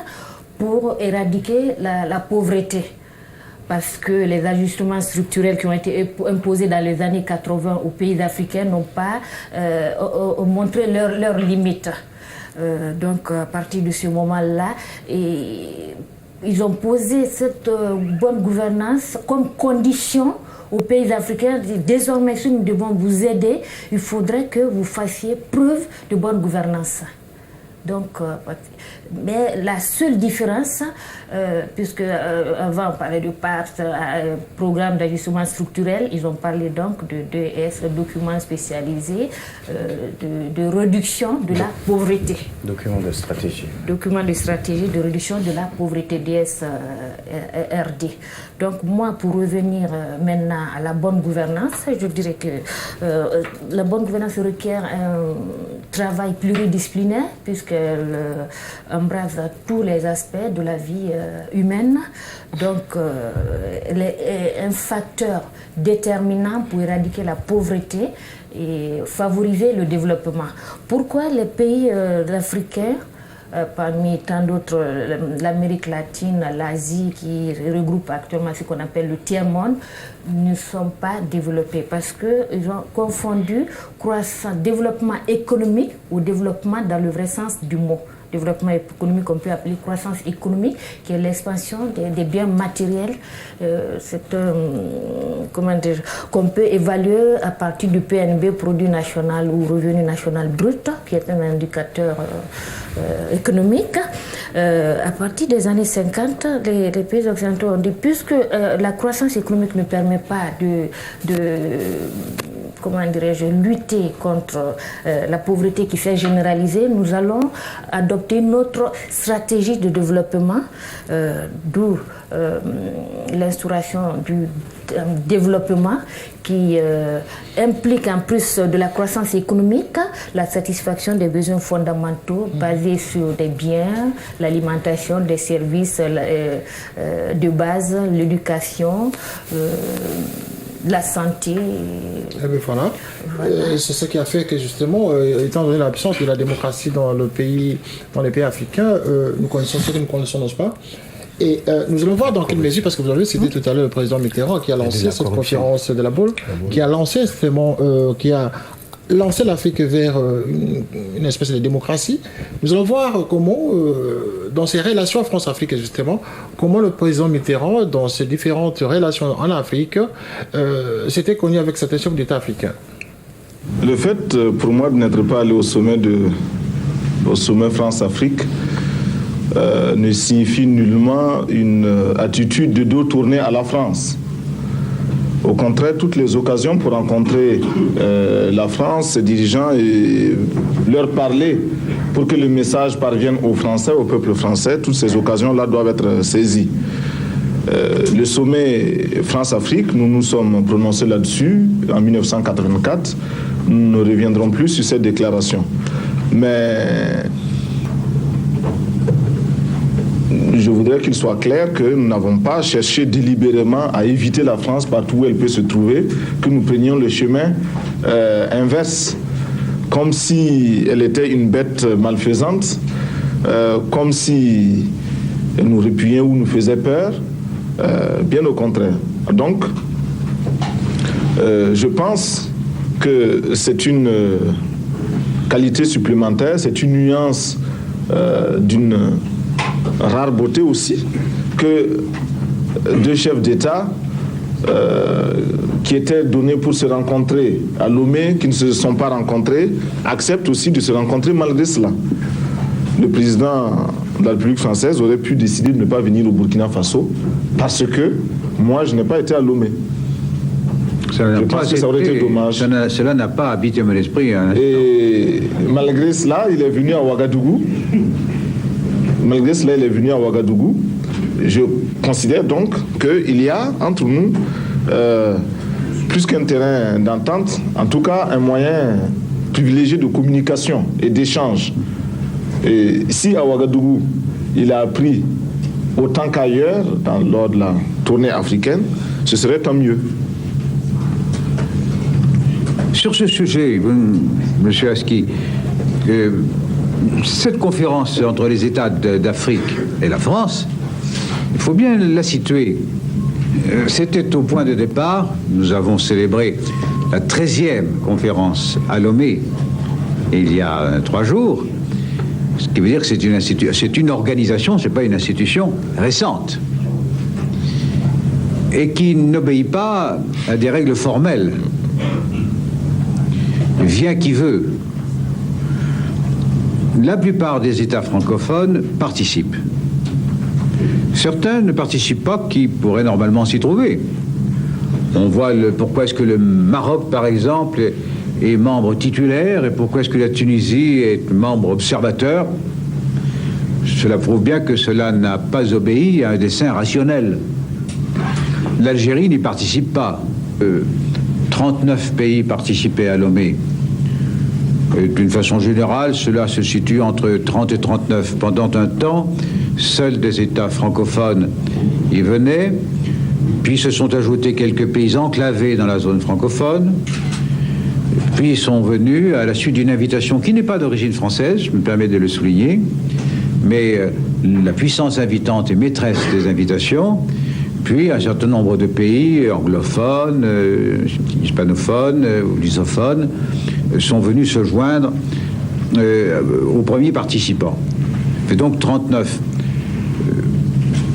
pour éradiquer la pauvreté. Parce que les ajustements structurels qui ont été imposés dans les années 80 aux pays africains n'ont pas montré leurs limites. Donc à partir de ce moment-là, ils ont posé cette bonne gouvernance comme condition aux pays africains. Désormais, si nous devons vous aider, il faudrait que vous fassiez preuve de bonne gouvernance. Donc, mais la seule différence, puisque avant on parlait de PART, programme d'ajustement structurel, ils ont parlé donc de DS, document spécialisé de réduction de la pauvreté. Document de stratégie. Document de stratégie de réduction de la pauvreté, DSRD. Donc moi, pour revenir maintenant à la bonne gouvernance, je dirais que la bonne gouvernance requiert un travail pluridisciplinaire, puisqu'elle embrasse tous les aspects de la vie humaine. Donc, elle est un facteur déterminant pour éradiquer la pauvreté et favoriser le développement. Pourquoi les pays africains, parmi tant d'autres, l'Amérique latine, l'Asie, qui regroupe actuellement ce qu'on appelle le tiers-monde, ne sont pas développés? Parce qu'ils ont confondu développement économique ou développement dans le vrai sens du mot. Développement économique qu'on peut appeler croissance économique, qui est l'expansion des biens matériels. C'est qu'on peut évaluer à partir du PNB, produit national ou revenu national brut, qui est un indicateur économique. À partir des années 50, les pays occidentaux ont dit, puisque la croissance économique ne permet pas de lutter contre la pauvreté qui s'est généralisée, nous allons adopter notre stratégie de développement, d'où l'instauration du développement qui implique en plus de la croissance économique la satisfaction des besoins fondamentaux basés sur des biens, l'alimentation, des services de base, l'éducation, la santé. Voilà. C'est ce qui a fait que justement, étant donné l'absence de la démocratie dans les pays africains, nous connaissons ce que nous ne connaissons pas. Et nous allons voir dans quelle mesure, parce que vous avez cité tout à l'heure le président Mitterrand qui a lancé cette conférence de la boule, qui a lancé justement, qui a lancer l'Afrique vers une espèce de démocratie. Nous allons voir comment, dans ces relations France-Afrique justement, comment le président Mitterrand, dans ses différentes relations en Afrique, s'était connu avec certains chefs d'État africains. Le fait, pour moi, de n'être pas allé au sommet France-Afrique ne signifie nullement une attitude de dos tourné à la France. Au contraire, toutes les occasions pour rencontrer la France, ses dirigeants, et leur parler pour que le message parvienne aux Français, au peuple français, toutes ces occasions-là doivent être saisies. Le sommet France-Afrique, nous nous sommes prononcés là-dessus en 1984. Nous ne reviendrons plus sur cette déclaration. Mais je voudrais qu'il soit clair que nous n'avons pas cherché délibérément à éviter la France partout où elle peut se trouver, que nous prenions le chemin inverse, comme si elle était une bête malfaisante, comme si elle nous répugnait ou nous faisait peur, bien au contraire. Donc, je pense que c'est une qualité supplémentaire, c'est une nuance d'une rare beauté aussi, que deux chefs d'État qui étaient donnés pour se rencontrer à Lomé, qui ne se sont pas rencontrés, acceptent aussi de se rencontrer malgré cela. Le président de la République française aurait pu décider de ne pas venir au Burkina Faso parce que moi, je n'ai pas été à Lomé. Je pense que ça aurait été dommage. Cela n'a pas habité mon esprit. Hein. Et malgré cela, il est venu à Ouagadougou. Malgré cela, il est venu à Ouagadougou. Je considère donc qu'il y a entre nous plus qu'un terrain d'entente, en tout cas un moyen privilégié de communication et d'échange. Et si à Ouagadougou, il a appris autant qu'ailleurs lors de la tournée africaine, ce serait tant mieux. Sur ce sujet, M. Aski, cette conférence entre les États d'Afrique et la France, il faut bien la situer. C'était au point de départ, nous avons célébré la 13e conférence à Lomé il y a 3 jours, ce qui veut dire que c'est une organisation, c'est pas une institution récente, et qui n'obéit pas à des règles formelles. Vient qui veut. La plupart des États francophones participent. Certains ne participent pas qui pourraient normalement s'y trouver. On voit pourquoi est-ce que le Maroc, par exemple, est membre titulaire et pourquoi est-ce que la Tunisie est membre observateur. Cela prouve bien que cela n'a pas obéi à un dessein rationnel. L'Algérie n'y participe pas. 39 pays participaient à Lomé. D'une façon générale, cela se situe entre 30 et 39. Pendant un temps, seuls des États francophones y venaient, puis se sont ajoutés quelques pays enclavés dans la zone francophone, puis ils sont venus à la suite d'une invitation qui n'est pas d'origine française, je me permets de le souligner, mais la puissance invitante est maîtresse des invitations, puis un certain nombre de pays anglophones, hispanophones ou lusophones sont venus se joindre aux premiers participants. Ça fait donc 39.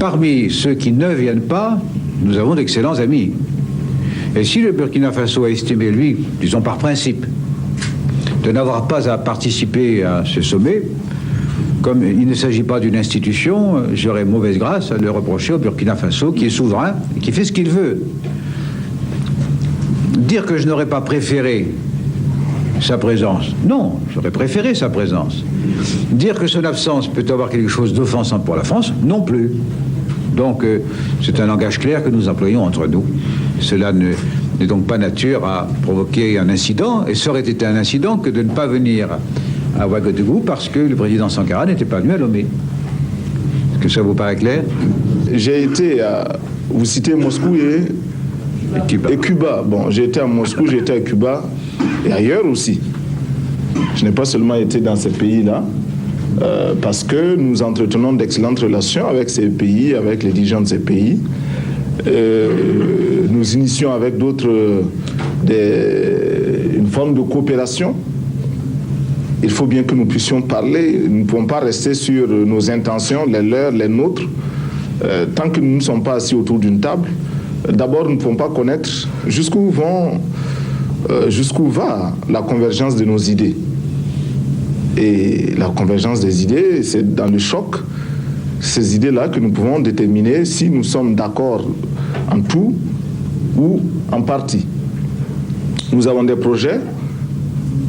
Parmi ceux qui ne viennent pas, nous avons d'excellents amis. Et si le Burkina Faso a estimé, lui, disons par principe, de n'avoir pas à participer à ce sommet, comme il ne s'agit pas d'une institution, j'aurais mauvaise grâce à le reprocher au Burkina Faso, qui est souverain et qui fait ce qu'il veut. Dire que je n'aurais pas préféré sa présence, non, j'aurais préféré sa présence. Dire que son absence peut avoir quelque chose d'offensant pour la France, non plus. Donc, c'est un langage clair que nous employons entre nous. Cela n'est donc pas nature à provoquer un incident, et ça aurait été un incident que de ne pas venir à Ouagadougou parce que le président Sankara n'était pas venu à Lomé. Est-ce que ça vous paraît clair? J'ai été à... Vous citez Moscou et Cuba. Bon, j'ai été à Moscou, j'ai été à Cuba et ailleurs aussi. Je n'ai pas seulement été dans ces pays-là, parce que nous entretenons d'excellentes relations avec ces pays, avec les dirigeants de ces pays. Nous initions avec d'autres une forme de coopération, il faut bien que nous puissions parler. Nous ne pouvons pas rester sur nos intentions, les leurs, les nôtres, tant que nous ne sommes pas assis autour d'une table. D'abord, nous ne pouvons pas connaître jusqu'où va la convergence de nos idées. Et la convergence des idées, c'est dans le choc, ces idées-là, que nous pouvons déterminer si nous sommes d'accord en tout ou en partie. Nous avons des projets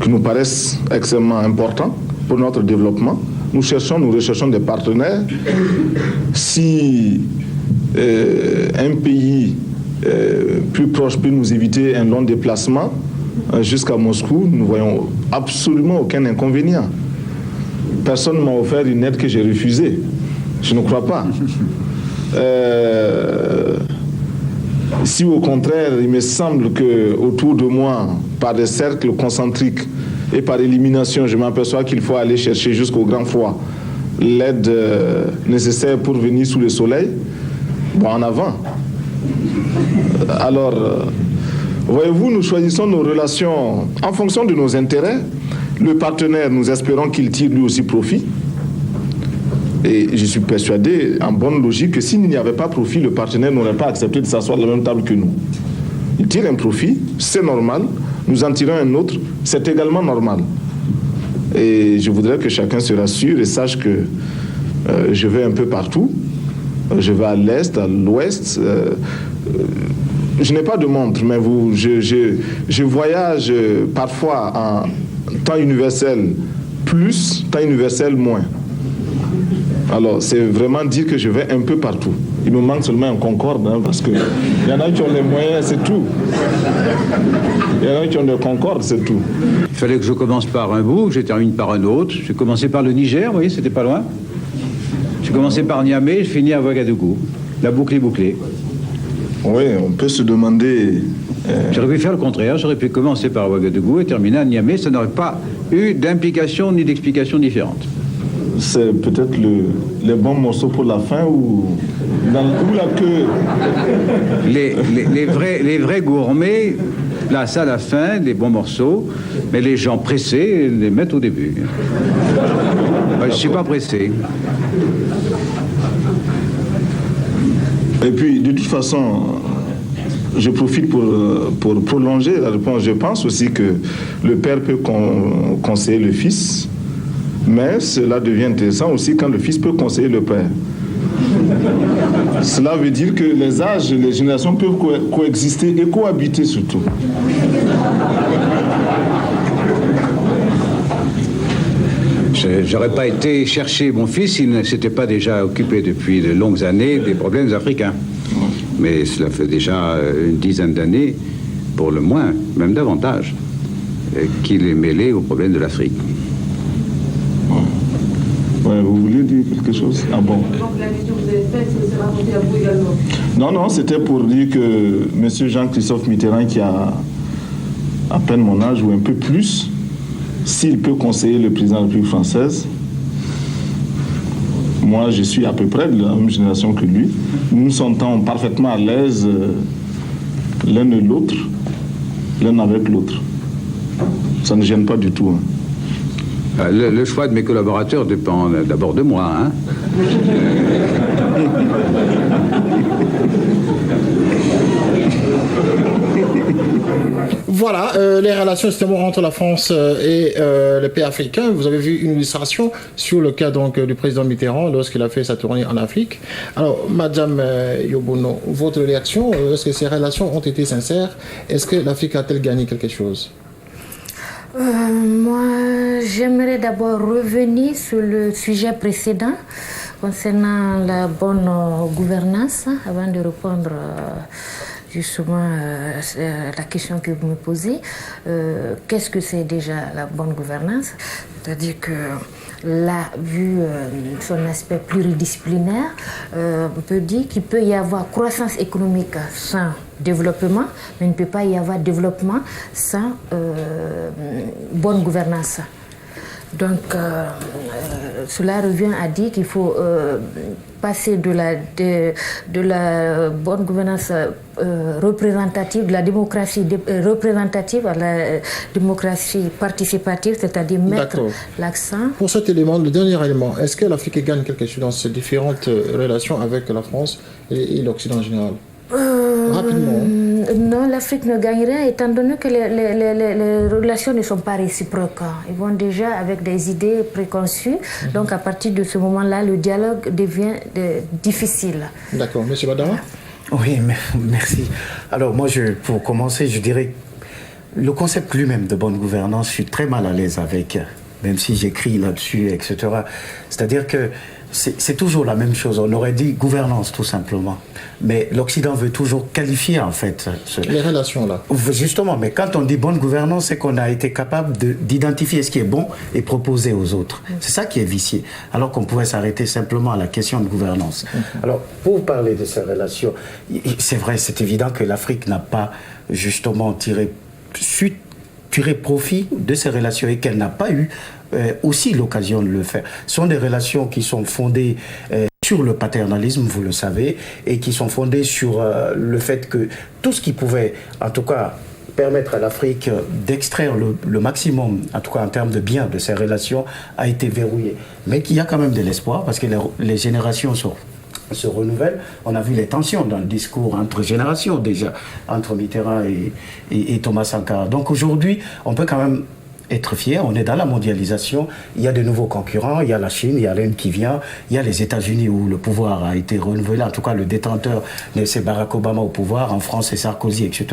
qui nous paraissent extrêmement importants pour notre développement. Nous recherchons des partenaires. Si un pays plus proche peut nous éviter un long déplacement jusqu'à Moscou, nous ne voyons absolument aucun inconvénient. Personne ne m'a offert une aide que j'ai refusée. Je ne crois pas. Si au contraire, il me semble qu'autour de moi, par des cercles concentriques et par élimination, je m'aperçois qu'il faut aller chercher jusqu'au grand froid l'aide nécessaire pour venir sous le soleil, bon, en avant. Alors, voyez-vous, nous choisissons nos relations en fonction de nos intérêts. Le partenaire, nous espérons qu'il tire lui aussi profit. Et je suis persuadé, en bonne logique, que s'il n'y avait pas profit, le partenaire n'aurait pas accepté de s'asseoir à la même table que nous. Il tire un profit, c'est normal. Nous en tirons un autre, c'est également normal. Et je voudrais que chacun se rassure et sache que je vais un peu partout. Je vais à l'est, à l'ouest. Je n'ai pas de montre, mais je voyage parfois en temps universel plus, temps universel moins. Alors, c'est vraiment dire que je vais un peu partout. Il me manque seulement un Concorde, hein, parce qu'il y en a qui ont les moyens, c'est tout. Il y en a qui ont des Concorde, c'est tout. Il fallait que je commence par un bout, que je termine par un autre. J'ai commencé par le Niger, vous voyez, c'était pas loin. J'ai commencé par Niamey, je finis à Ouagadougou. La boucle est bouclée. Oui, on peut se demander... J'aurais pu faire le contraire, j'aurais pu commencer par Ouagadougou et terminer à Niamey. Ça n'aurait pas eu d'implication ni d'explication différente. C'est peut-être les bons morceaux pour la fin ou la queue. Les vrais gourmets placent à la fin les bons morceaux, mais les gens pressés les mettent au début. Je ne suis pas pressé. Et puis, de toute façon, je profite pour prolonger la réponse. Je pense aussi que le père peut conseiller le fils. Mais cela devient intéressant aussi quand le fils peut conseiller le père. Cela veut dire que les âges, les générations peuvent coexister et cohabiter surtout. J'aurais pas été chercher mon fils s'il ne s'était pas déjà occupé depuis de longues années des problèmes africains. Mais cela fait déjà une dizaine d'années, pour le moins, même davantage, qu'il est mêlé aux problèmes de l'Afrique. Ouais, vous vouliez dire quelque chose? Ah bon? Donc la question que vous avez faite, c'est raconté à vous également. Non, c'était pour dire que M. Jean-Christophe Mitterrand, qui a à peine mon âge ou un peu plus, s'il peut conseiller le président de la République française, moi je suis à peu près de la même génération que lui, nous nous sentons parfaitement à l'aise l'un de l'autre, l'un avec l'autre. Ça ne gêne pas du tout. Hein. Le choix de mes collaborateurs dépend d'abord de moi. Hein. Voilà, les relations justement entre la France et les pays africains. Vous avez vu une illustration sur le cas donc du président Mitterrand lorsqu'il a fait sa tournée en Afrique. Alors, Madame Yobono, votre réaction, est-ce que ces relations ont été sincères? Est-ce que l'Afrique a-t-elle gagné quelque chose? Moi, j'aimerais d'abord revenir sur le sujet précédent concernant la bonne gouvernance, avant de répondre justement la question que vous me posez. Qu'est-ce que c'est déjà la bonne gouvernance? C'est-à-dire que là, vu son aspect pluridisciplinaire, on peut dire qu'il peut y avoir croissance économique sans développement, mais il ne peut pas y avoir développement sans bonne gouvernance. Donc, cela revient à dire qu'il faut passer de la bonne gouvernance représentative, de la démocratie représentative à la démocratie participative, c'est-à-dire mettre l'accent. Pour cet élément, le dernier élément, est-ce que l'Afrique gagne quelque chose dans ces différentes relations avec la France et l'Occident en général? Rapidement. Non, l'Afrique ne gagne rien étant donné que les relations ne sont pas réciproques. Ils vont déjà avec des idées préconçues. Donc à partir de ce moment-là, le dialogue devient difficile. D'accord. Monsieur Badara? Oui, merci. Alors moi, pour commencer, je dirais le concept lui-même de bonne gouvernance, je suis très mal à l'aise avec, même si j'écris là-dessus, etc. C'est-à-dire que c'est toujours la même chose. On aurait dit gouvernance, tout simplement. Mais l'Occident veut toujours qualifier, en fait. Les relations, là. Justement, mais quand on dit bonne gouvernance, c'est qu'on a été capable d'identifier ce qui est bon et proposer aux autres. C'est ça qui est vicié. Alors qu'on pourrait s'arrêter simplement à la question de gouvernance. Alors, pour parler de ces relations, c'est vrai, c'est évident que l'Afrique n'a pas, justement, tiré profit de ces relations et qu'elle n'a pas eu aussi l'occasion de le faire. Ce sont des relations qui sont fondées sur le paternalisme, vous le savez, et qui sont fondées sur le fait que tout ce qui pouvait, en tout cas, permettre à l'Afrique d'extraire le maximum, en tout cas en termes de bien de ces relations, a été verrouillé. Mais qu'il y a quand même de l'espoir, parce que les générations se renouvellent. On a vu les tensions dans le discours entre générations déjà, entre Mitterrand et Thomas Sankara. Donc aujourd'hui, on peut quand même être fier, on est dans la mondialisation, il y a de nouveaux concurrents, il y a la Chine, il y a l'Inde qui vient, il y a les États-Unis où le pouvoir a été renouvelé, en tout cas le détenteur, c'est Barack Obama au pouvoir, en France c'est Sarkozy, etc.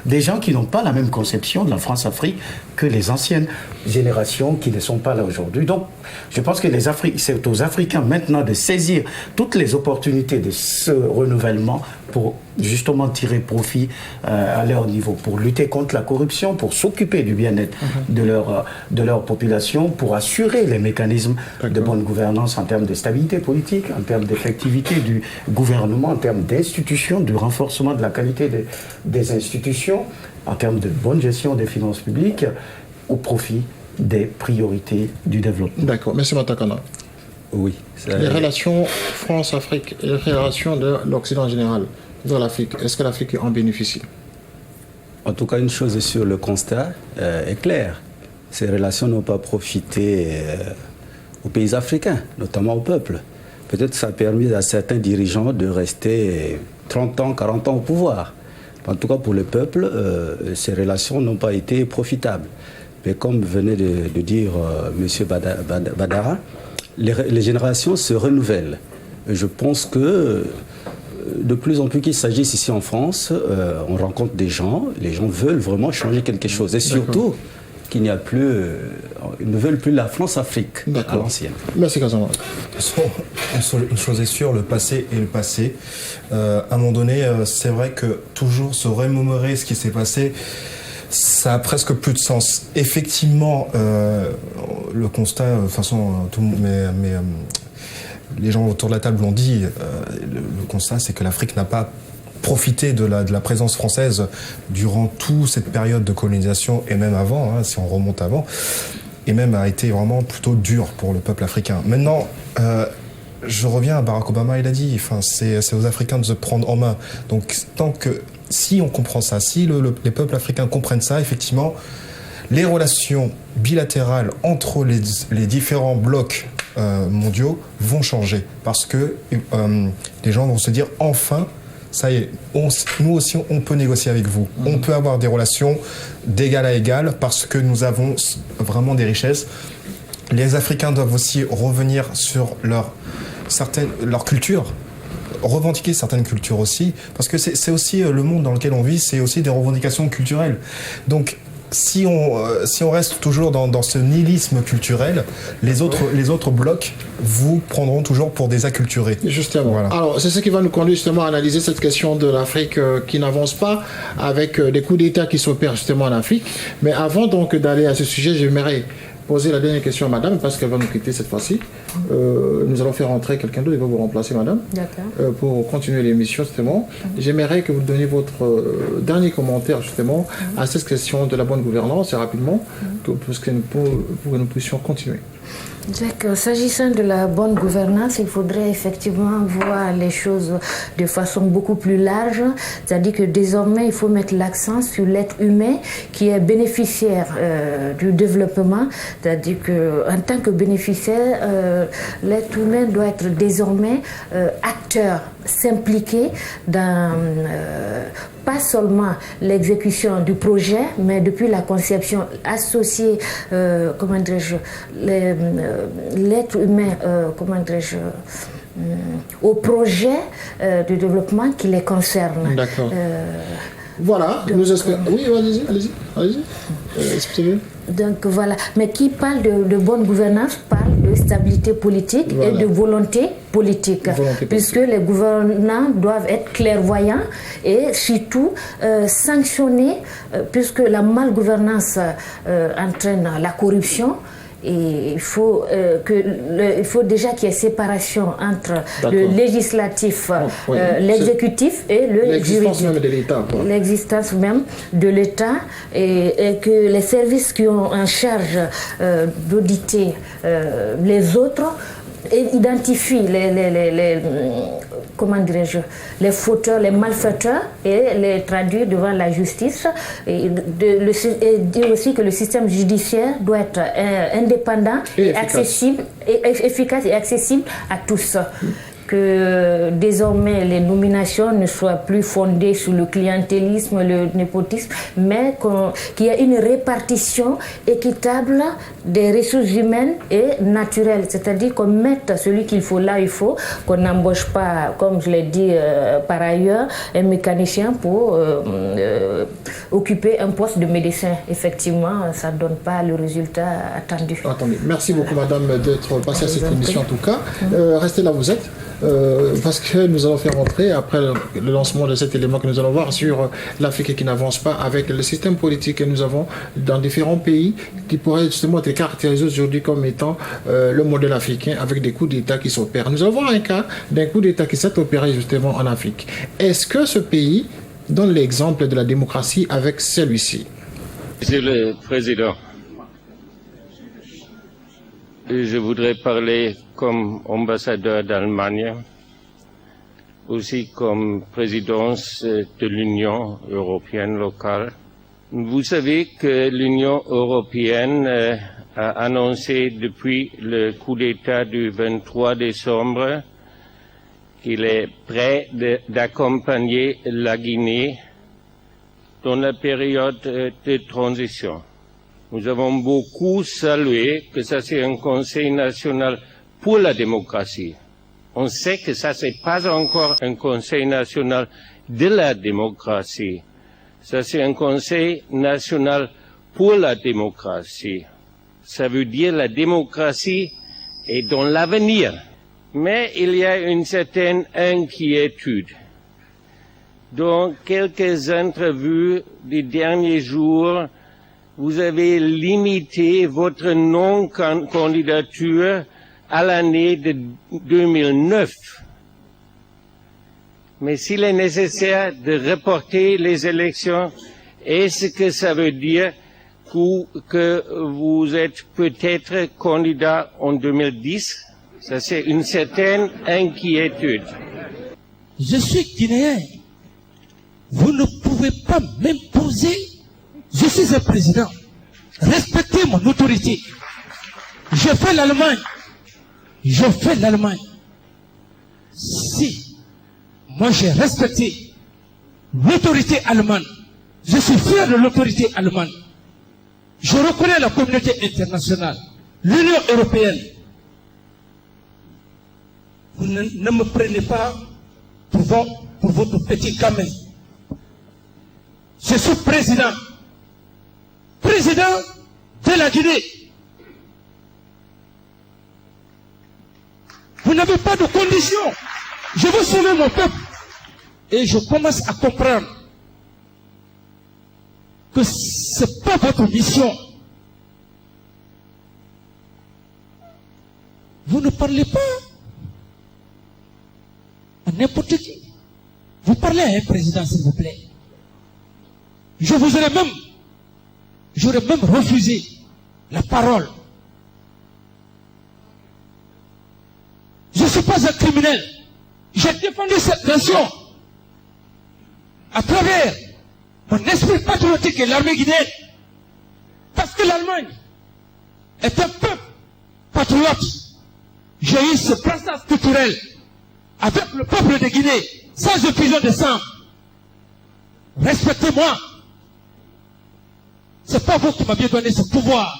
Des gens qui n'ont pas la même conception de la France-Afrique que les anciennes générations qui ne sont pas là aujourd'hui. Donc je pense que c'est aux Africains maintenant de saisir toutes les opportunités de ce renouvellement pour justement tirer profit à leur niveau, pour lutter contre la corruption, pour s'occuper du bien-être de leur population, pour assurer les mécanismes de bonne gouvernance en termes de stabilité politique, en termes d'effectivité du gouvernement, en termes d'institutions, du renforcement de la qualité des institutions, en termes de bonne gestion des finances publiques, au profit des priorités du développement. D'accord. Merci Matakana. Oui. Les relations France-Afrique et les relations de l'Occident en général dans l'Afrique, est-ce que l'Afrique en bénéficie? En tout cas, une chose est sûre, le constat est clair. Ces relations n'ont pas profité aux pays africains, notamment au peuple. Peut-être que ça a permis à certains dirigeants de rester 30 ans, 40 ans au pouvoir. En tout cas, pour le peuple, ces relations n'ont pas été profitables. Mais comme venait de dire M. Badara, les générations se renouvellent. Je pense que de plus en plus qu'il s'agisse ici en France, on rencontre des gens, les gens veulent vraiment changer quelque chose. Et surtout qu'il n'y a plus, ils ne veulent plus la France-Afrique à l'ancienne. Merci Kazama. Une chose est sûre, le passé est le passé. À un moment donné, c'est vrai que toujours se remémorer ce qui s'est passé, ça a presque plus de sens. Effectivement, le constat, de toute façon, les gens autour de la table l'ont dit, le constat c'est que l'Afrique n'a pas profité de la présence française durant toute cette période de colonisation et même avant, si on remonte avant, et même a été vraiment plutôt dur pour le peuple africain. Maintenant, je reviens à Barack Obama, il a dit, c'est aux Africains de se prendre en main. Donc si on comprend ça, si les peuples africains comprennent ça, effectivement, les relations bilatérales entre les différents blocs mondiaux vont changer parce que les gens vont se dire enfin, ça y est, nous aussi on peut négocier avec vous, on peut avoir des relations d'égal à égal parce que nous avons vraiment des richesses. Les Africains doivent aussi revenir sur leur culture, revendiquer certaines cultures aussi, parce que c'est aussi le monde dans lequel on vit, c'est aussi des revendications culturelles. Donc si on reste toujours dans ce nihilisme culturel, les autres blocs vous prendront toujours pour des acculturés. Justement. Voilà. Alors, c'est ce qui va nous conduire justement à analyser cette question de l'Afrique qui n'avance pas avec des coups d'État qui s'opèrent justement en Afrique. Mais avant donc d'aller à ce sujet, j'aimerais poser la dernière question à madame, parce qu'elle va nous quitter cette fois-ci. Nous allons faire entrer quelqu'un d'autre, il va vous remplacer, madame, pour continuer l'émission, justement. J'aimerais que vous donniez votre dernier commentaire, justement, à cette question de la bonne gouvernance, et rapidement, pour que nous puissions continuer. S'agissant de la bonne gouvernance, il faudrait effectivement voir les choses de façon beaucoup plus large, c'est-à-dire que désormais il faut mettre l'accent sur l'être humain qui est bénéficiaire du développement, c'est-à-dire qu'en tant que bénéficiaire, l'être humain doit être désormais acteur, s'impliquer dans pas seulement l'exécution du projet, mais depuis la conception, associer, comment dirais-je, l'être humain, comment dirais-je, au projet de développement qui les concerne. D'accord. Voilà, nous espérons. Oui, allez-y. Excusez-moi. Donc voilà, mais qui parle de bonne gouvernance parle de stabilité politique et de volonté politique, puisque les gouvernants doivent être clairvoyants et surtout sanctionner, puisque la malgouvernance entraîne la corruption. Et il faut déjà qu'il y ait séparation entre le législatif, l'exécutif et le juridique. L'existence même de l'État et que les services qui ont en charge d'auditer les autres identifient les fauteurs, les malfaiteurs et les traduire devant la justice et dire aussi que le système judiciaire doit être indépendant et accessible, efficace et accessible à tous. Que désormais les nominations ne soient plus fondées sur le clientélisme, le népotisme, mais qu'il y ait une répartition équitable des ressources humaines et naturelles. C'est-à-dire qu'on mette celui qu'il faut là, il faut, qu'on n'embauche pas, comme je l'ai dit par ailleurs, un mécanicien pour occuper un poste de médecin. Effectivement, ça ne donne pas le résultat attendu. Attendez, merci beaucoup madame d'être passée à cette émission en tout cas. Restez là où vous êtes. Parce que nous allons faire entrer, après le lancement de cet élément que nous allons voir sur l'Afrique qui n'avance pas avec le système politique que nous avons dans différents pays qui pourrait justement être caractérisé aujourd'hui comme étant le modèle africain avec des coups d'État qui s'opèrent. Nous allons voir un cas d'un coup d'État qui s'est opéré justement en Afrique. Est-ce que ce pays donne l'exemple de la démocratie avec celui-ci? Monsieur le Président, je voudrais parler comme ambassadeur d'Allemagne, aussi comme présidence de l'Union européenne locale. Vous savez que l'Union européenne a annoncé depuis le coup d'État du 23 décembre qu'il est prêt d'accompagner la Guinée dans la période de transition. Nous avons beaucoup salué que ça c'est un Conseil national pour la démocratie. On sait que ça c'est pas encore un Conseil national de la démocratie. Ça c'est un Conseil national pour la démocratie. Ça veut dire la démocratie est dans l'avenir. Mais il y a une certaine inquiétude. Dans quelques entrevues des derniers jours, vous avez limité votre non-candidature à l'année de 2009. Mais s'il est nécessaire de reporter les élections, est-ce que ça veut dire que vous êtes peut-être candidat en 2010? Ça, c'est une certaine inquiétude. Je suis guinéen. Vous ne pouvez pas m'imposer. Je suis un président. Respectez mon autorité. Je fais l'Allemagne. Je fais l'Allemagne. Si moi j'ai respecté l'autorité allemande, je suis fier de l'autorité allemande. Je reconnais la communauté internationale, l'Union européenne. Vous ne me prenez pas pour votre petit gamin. Je suis président de la Guinée. Vous n'avez pas de conditions. Je veux sauver mon peuple. Et je commence à comprendre que ce n'est pas votre mission. vous ne parlez pas à n'importe qui. Vous parlez à un président, s'il vous plaît. J'aurais même refusé la parole. Je ne suis pas un criminel. J'ai défendu cette nation à travers mon esprit patriotique et l'armée guinéenne. Parce que l'Allemagne est un peuple patriote. J'ai eu ce brassage culturel avec le peuple de Guinée, sans effusion de sang. Respectez-moi. C'est pas vous qui m'aviez donné ce pouvoir.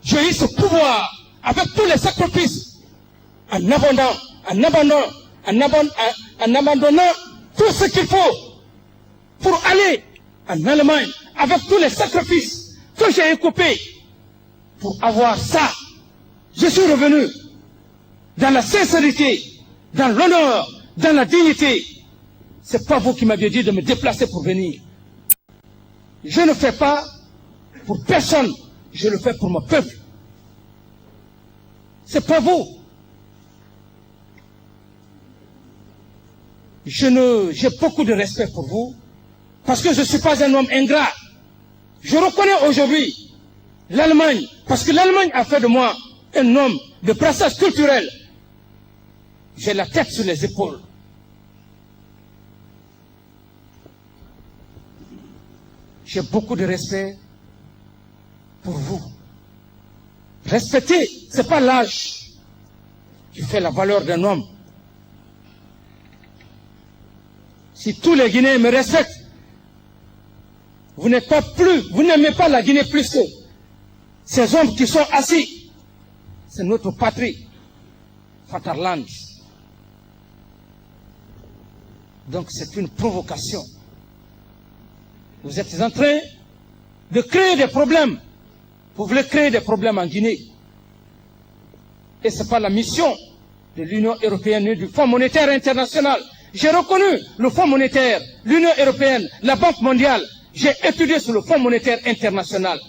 J'ai eu ce pouvoir avec tous les sacrifices, en abandonnant tout ce qu'il faut pour aller en Allemagne, avec tous les sacrifices que j'ai écopés pour avoir ça. Je suis revenu dans la sincérité, dans l'honneur, dans la dignité. C'est pas vous qui m'aviez dit de me déplacer pour venir. Je ne fais pas pour personne, je le fais pour mon peuple. C'est pas vous. J'ai beaucoup de respect pour vous, parce que je ne suis pas un homme ingrat. Je reconnais aujourd'hui l'Allemagne, parce que l'Allemagne a fait de moi un homme de brassage culturel. J'ai la tête sur les épaules. J'ai beaucoup de respect pour vous. Respecter, ce n'est pas l'âge qui fait la valeur d'un homme. Si tous les Guinéens me respectent, vous n'aimez pas la Guinée plus que ces hommes qui sont assis. C'est notre patrie, Fatherland. Donc c'est une provocation. Vous êtes en train de créer des problèmes. Vous voulez créer des problèmes en Guinée. Et ce n'est pas la mission de l'Union européenne ni du Fonds monétaire international. J'ai reconnu le Fonds monétaire, l'Union européenne, la Banque mondiale. J'ai étudié sur le Fonds monétaire international,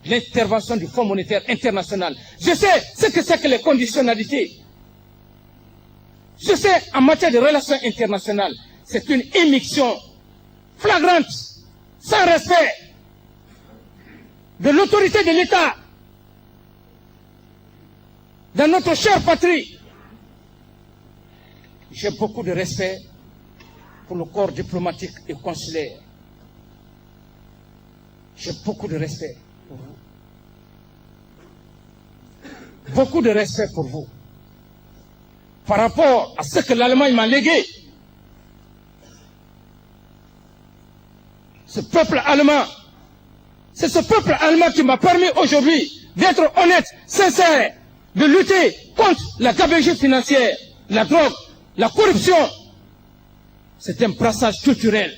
l'intervention du Fonds monétaire international. Je sais ce que c'est que les conditionnalités. Je sais en matière de relations internationales, c'est une immixtion flagrante, sans respect de l'autorité de l'État dans notre chère patrie. J'ai beaucoup de respect pour le corps diplomatique et consulaire. J'ai beaucoup de respect pour vous. Beaucoup de respect pour vous. Par rapport à ce que l'Allemagne m'a légué. Ce peuple allemand, c'est ce peuple allemand qui m'a permis aujourd'hui d'être honnête, sincère, de lutter contre la gabegie financière, la drogue, la corruption. C'est un brassage culturel.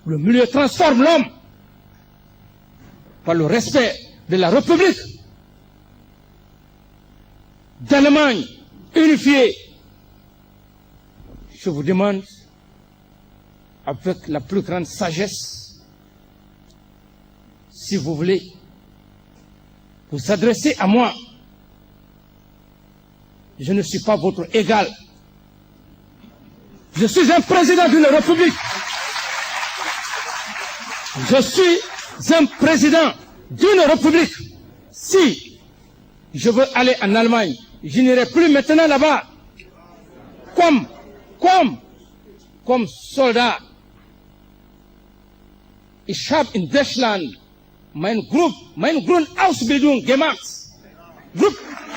Le milieu transforme l'homme par le respect de la République d'Allemagne unifiée. Je vous demande, avec la plus grande sagesse, si vous voulez vous adresser à moi. Je ne suis pas votre égal. Je suis un président d'une république. Je suis un président d'une république. Si je veux aller en Allemagne, je n'irai plus maintenant là-bas comme soldat. Ich habe in Deutschland mein Grundausbildung gemacht.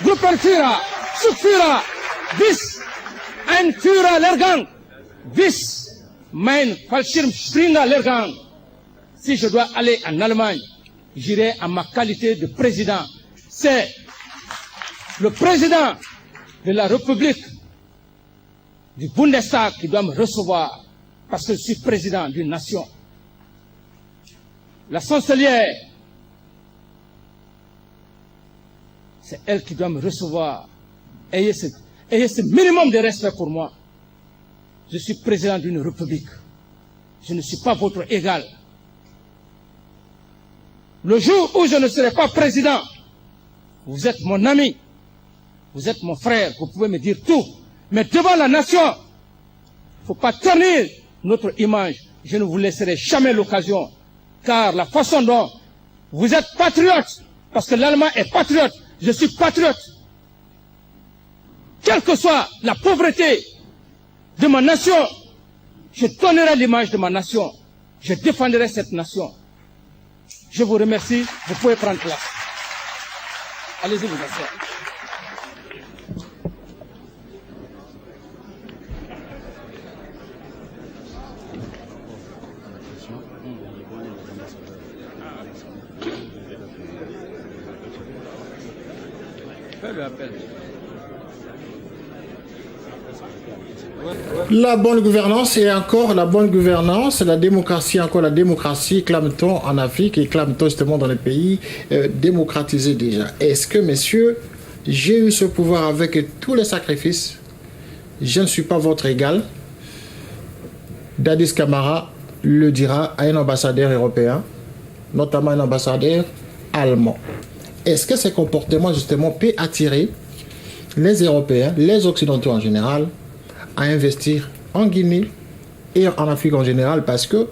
Gruppenführer, Zugführer, bis ein Führerlehrgang, bis mein Fallschirmspringerlehrgang. Si je dois aller en Allemagne, j'irai en ma qualité de président. C'est le président de la République du Bundestag qui doit me recevoir parce que je suis président d'une nation. La chancelière, c'est elle qui doit me recevoir. Ayez ce minimum de respect pour moi. Je suis président d'une république. Je ne suis pas votre égal. Le jour où je ne serai pas président, vous êtes mon ami. vous êtes mon frère, vous pouvez me dire tout. Mais devant la nation, il ne faut pas ternir notre image. Je ne vous laisserai jamais l'occasion. Car la façon dont vous êtes patriote, parce que l'Allemand est patriote, je suis patriote. Quelle que soit la pauvreté de ma nation, je donnerai l'image de ma nation. Je défendrai cette nation. Je vous remercie. Vous pouvez prendre place. Allez-y vous asseoir. Fais-le appel. La bonne gouvernance et encore la bonne gouvernance, la démocratie, encore la démocratie, clame-t-on en Afrique et clame-t-on justement dans les pays démocratisés déjà. Est-ce que, messieurs, j'ai eu ce pouvoir avec tous les sacrifices, je ne suis pas votre égal? Dadis Camara le dira à un ambassadeur européen, notamment un ambassadeur allemand. Est-ce que ces comportements justement peuvent attirer les Européens, les Occidentaux en général, à investir en Guinée et en Afrique en général, parce que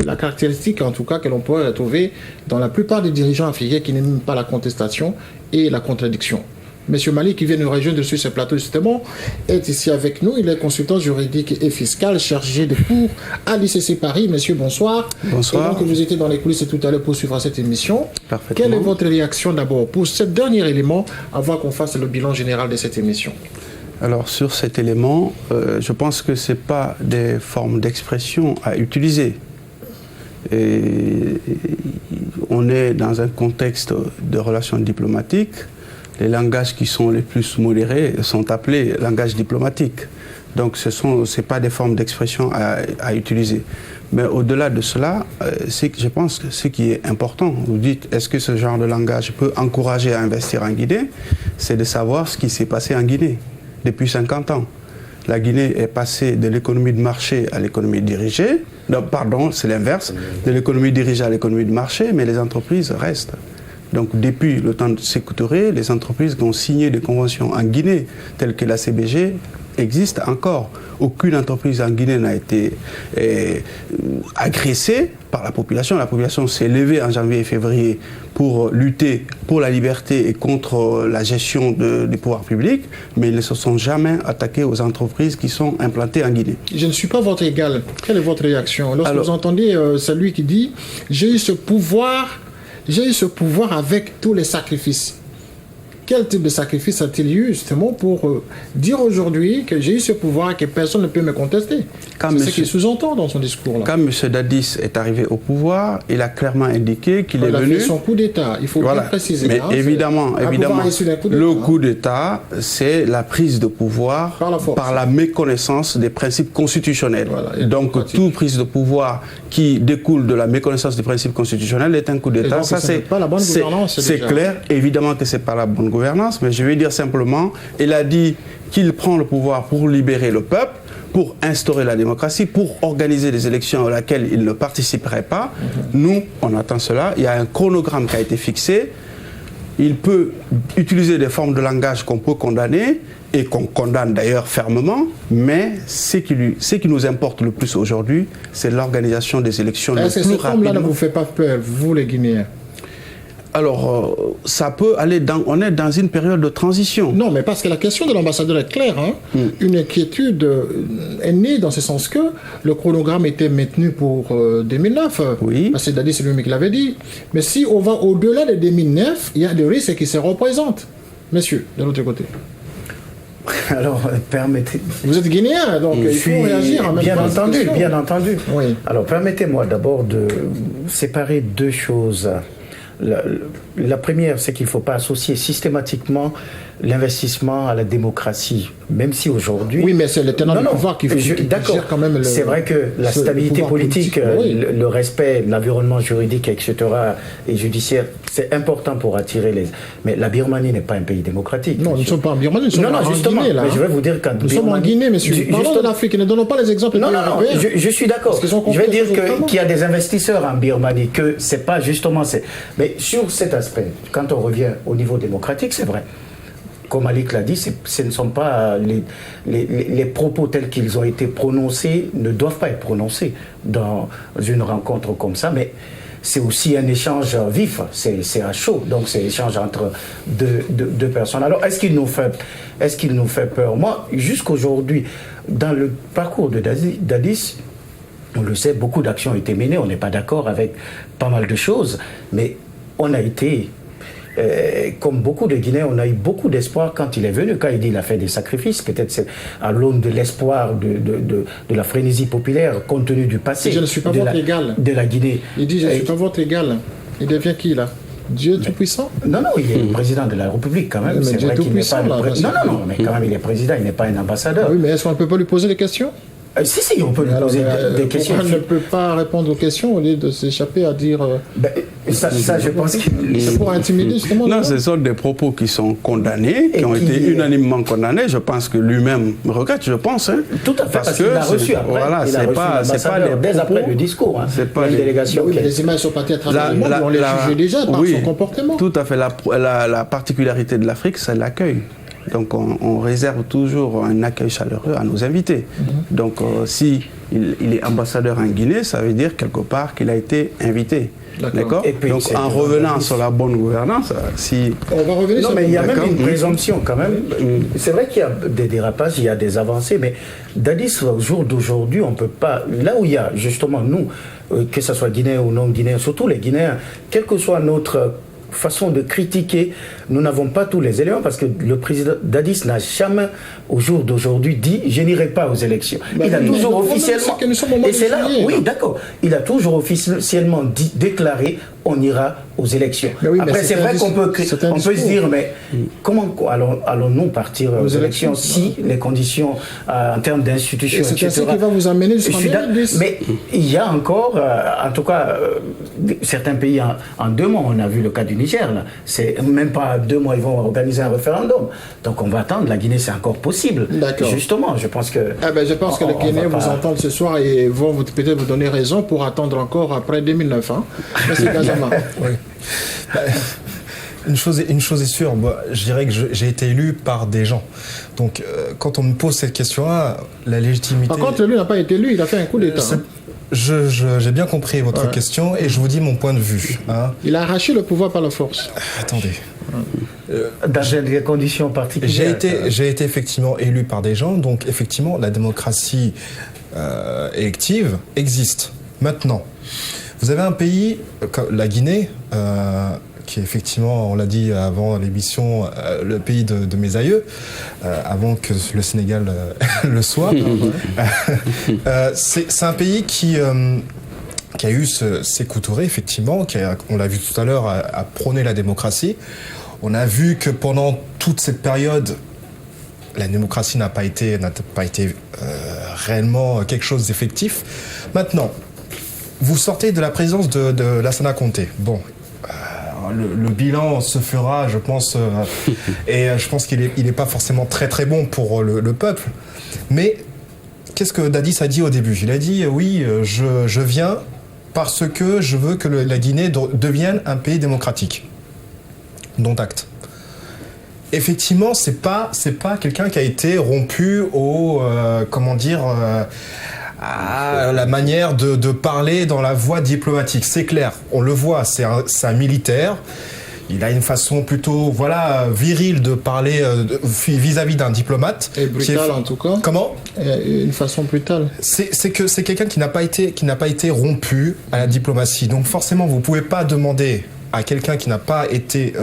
la caractéristique en tout cas que l'on pourrait retrouver dans la plupart des dirigeants africains qui n'aiment pas la contestation et la contradiction. Monsieur Mali, qui vient nous rejoindre sur ce plateau justement, est ici avec nous. Il est consultant juridique et fiscal chargé de cours à l'ICC Paris. Monsieur, bonsoir. Bonsoir. Et donc, vous étiez dans les coulisses tout à l'heure pour suivre cette émission. Parfaitement. Quelle est votre réaction d'abord pour ce dernier élément avant qu'on fasse le bilan général de cette émission? Alors sur cet élément, je pense que ce n'est pas des formes d'expression à utiliser. Et on est dans un contexte de relations diplomatiques. Les langages qui sont les plus modérés sont appelés langages diplomatiques. Donc ce n'est pas des formes d'expression à utiliser. Mais au-delà de cela, je pense que ce qui est important, vous dites, est-ce que ce genre de langage peut encourager à investir en Guinée? C'est de savoir ce qui s'est passé en Guinée. Depuis 50 ans, la Guinée est passée de l'économie de marché à l'économie dirigée. Non, pardon, c'est l'inverse. De l'économie dirigée à l'économie de marché, mais les entreprises restent. Donc depuis le temps de Sékou Touré, les entreprises qui ont signé des conventions en Guinée, telles que la CBG, existent encore. Aucune entreprise en Guinée n'a été agressée par la population. La population s'est levée en janvier et février pour lutter pour la liberté et contre la gestion des pouvoirs publics, mais ils ne se sont jamais attaqués aux entreprises qui sont implantées en Guinée. Je ne suis pas votre égal. Quelle est votre réaction lorsque vous entendez celui qui dit « J'ai eu ce pouvoir avec tous les sacrifices ». Quel type de sacrifice a-t-il eu justement pour dire aujourd'hui que j'ai eu ce pouvoir et que personne ne peut me contester? C'est ce qu'il sous-entend dans son discours-là. Quand M. Dadis est arrivé au pouvoir, il a clairement indiqué qu'il est venu... Il a fait son coup d'État, il faut bien préciser. Mais évidemment, le coup d'État, c'est la prise de pouvoir par la méconnaissance des principes constitutionnels. Voilà, donc, toute prise de pouvoir qui découle de la méconnaissance des principes constitutionnels est un coup d'État. Ça, c'est clair. Évidemment que ce n'est pas la bonne gouvernance, mais je vais dire simplement, il a dit qu'il prend le pouvoir pour libérer le peuple, pour instaurer la démocratie, pour organiser des élections à laquelle il ne participerait pas. Nous, on attend cela. Il y a un chronogramme qui a été fixé. Il peut utiliser des formes de langage qu'on peut condamner et qu'on condamne d'ailleurs fermement, mais ce qui nous importe le plus aujourd'hui, c'est l'organisation des élections le plus rapidement. Cette forme-là ne vous fait pas peur, vous les Guinéens? Alors, ça peut aller on est dans une période de transition. Non, mais parce que la question de l'ambassadeur est claire. Une inquiétude est née dans ce sens que le chronogramme était maintenu pour 2009. Oui. Parce que Dadis, c'est lui-même qui l'avait dit. Mais si on va au-delà de 2009, il y a des risques qui se représentent. Messieurs, de l'autre côté. Alors, permettez... Vous êtes Guinéen, donc il faut réagir en même temps. Bien entendu. Oui. Alors, permettez-moi d'abord de séparer deux choses. La première, c'est qu'il ne faut pas associer systématiquement l'investissement à la démocratie, même si aujourd'hui... Oui, mais c'est le tenant du pouvoir qui gère quand même... C'est vrai que la stabilité politique, le respect de l'environnement juridique, etc., et judiciaire, c'est important pour attirer les... Mais la Birmanie n'est pas un pays démocratique. Non, nous ne sommes pas en Birmanie, nous sommes en Guinée, là. Mais je vais vous dire quand nous sommes en Guinée, monsieur. Parlons de l'Afrique, ne donnons pas les exemples. Non, je suis d'accord. Je vais dire qu'il y a des investisseurs en Birmanie, que c'est pas justement... Mais sur cet aspect, quand on revient au niveau démocratique, c'est vrai. comme Alik l'a dit, ce ne sont pas les propos tels qu'ils ont été prononcés, ne doivent pas être prononcés dans une rencontre comme ça, mais c'est aussi un échange vif, c'est à chaud, donc c'est un échange entre deux personnes. Alors, est-ce qu'il nous fait peur? Moi, jusqu'aujourd'hui, dans le parcours de Dadis, on le sait, beaucoup d'actions ont été menées, on n'est pas d'accord avec pas mal de choses, mais on a été, comme beaucoup de Guinéens, on a eu beaucoup d'espoir quand il est venu, quand il dit qu'il a fait des sacrifices, peut-être à l'aune de l'espoir, de la frénésie populaire, compte tenu du passé. Je ne suis pas votre égal. De la Guinée. Il dit, je ne suis pas votre égal. Il devient qui, là? Dieu Tout-Puissant? Non, il est le président de la République quand même. Mais Dieu Tout-Puissant, là. Non, mais quand même, il est président, il n'est pas un ambassadeur. Oui, mais est-ce qu'on ne peut pas lui poser des questions? Si, on peut lui poser des questions. Pourquoi il ne peut pas répondre aux questions au lieu de s'échapper à dire... Ça, je pense qu'il... C'est pour intimider, justement. Non, ce sont des propos qui sont condamnés, qui ont été unanimement condamnés. Je pense que lui-même regrette, je pense. Hein, tout à fait, parce qu'il l'a reçu après. Voilà, c'est pas les propos, dès après le discours. Hein, c'est pas une délégation. Oui, mais les images sont parties à travers le monde, on les jugeait déjà par son comportement. Tout à fait. La particularité de l'Afrique, c'est l'accueil. Donc on réserve toujours un accueil chaleureux à nos invités. Donc si il est ambassadeur en Guinée, ça veut dire quelque part qu'il a été invité. D'accord. Donc en revenant sur la bonne gouvernance, si... On va revenir sur mais il y a même une présomption quand même. C'est vrai qu'il y a des dérapages, il y a des avancées, mais Dadis, au jour d'aujourd'hui, on ne peut pas... Là où il y a justement nous, que ce soit Guinéens ou non Guinéens, surtout les Guinéens, quelle que soit notre façon de critiquer, nous n'avons pas tous les éléments parce que le président Dadis n'a jamais, au jour d'aujourd'hui, dit je n'irai pas aux élections. Il a toujours officiellement, et c'est là, oui, d'accord, il a toujours officiellement déclaré on ira aux élections. Oui, après, c'est vrai qu'on peut se dire, mais comment allons-nous partir aux élections si les conditions en termes d'institutions, etc. C'est ça qui va vous amener jusqu'en 2010. Mais il y a encore, en tout cas, certains pays en 2 mois, on a vu le cas du Niger, là. C'est même pas 2 mois, ils vont organiser un référendum. Donc on va attendre, la Guinée, c'est encore possible. Justement, je pense que... je pense que les Guinéens vous entendent ce soir et vont peut-être vous donner raison pour attendre encore après 2009. Hein. Merci, Gassama. Oui. Une chose est sûre, moi, je dirais que j'ai été élu par des gens. Donc, quand on me pose cette question-là, la légitimité... Par contre, lui n'a pas été élu, il a fait un coup d'État. J'ai bien compris votre question et je vous dis mon point de vue. Hein. Il a arraché le pouvoir par la force. Attendez. Dans des conditions particulières. J'ai été effectivement élu par des gens, donc effectivement, la démocratie élective existe. Maintenant, vous avez un pays, la Guinée, qui est effectivement, on l'a dit avant l'émission, le pays de mes aïeux, avant que le Sénégal le soit. C'est un pays qui a eu ses coups tourés, effectivement, on l'a vu tout à l'heure, a prôné la démocratie. On a vu que pendant toute cette période, la démocratie n'a pas été réellement quelque chose d'effectif. Maintenant, vous sortez de la présidence de Lassana Conté. Bon, le bilan se fera, je pense, et je pense qu'il est pas forcément très très bon pour le peuple. Mais qu'est-ce que Dadis a dit au début? Il a dit oui, je viens parce que je veux que la Guinée devienne un pays démocratique. Dont acte. Effectivement, c'est pas quelqu'un qui a été rompu au à la manière de parler dans la voie diplomatique. C'est clair, on le voit, c'est un militaire. Il a une façon plutôt, virile de parler vis-à-vis d'un diplomate. Et brutale en tout cas. Comment ? Une façon brutale. C'est quelqu'un qui n'a pas été rompu à la diplomatie. Donc forcément, vous pouvez pas demander à quelqu'un qui n'a pas été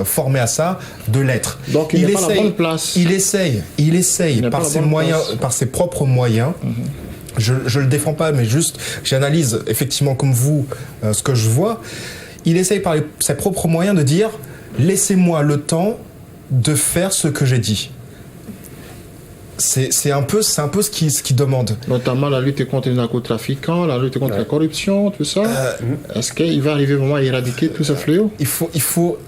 formé à ça de l'être. Donc il n'est pas à la bonne place. Il essaye par ses propres moyens. Je ne le défends pas, mais juste j'analyse effectivement comme vous ce que je vois. Il essaye par ses propres moyens de dire « laissez-moi le temps de faire ce que j'ai dit ». C'est un peu ce qu'ils demandent. Notamment la lutte contre les narcotrafiquants, la lutte contre la corruption, tout ça. Est-ce qu'il va arriver le moment à éradiquer tout ce fléau? Il faut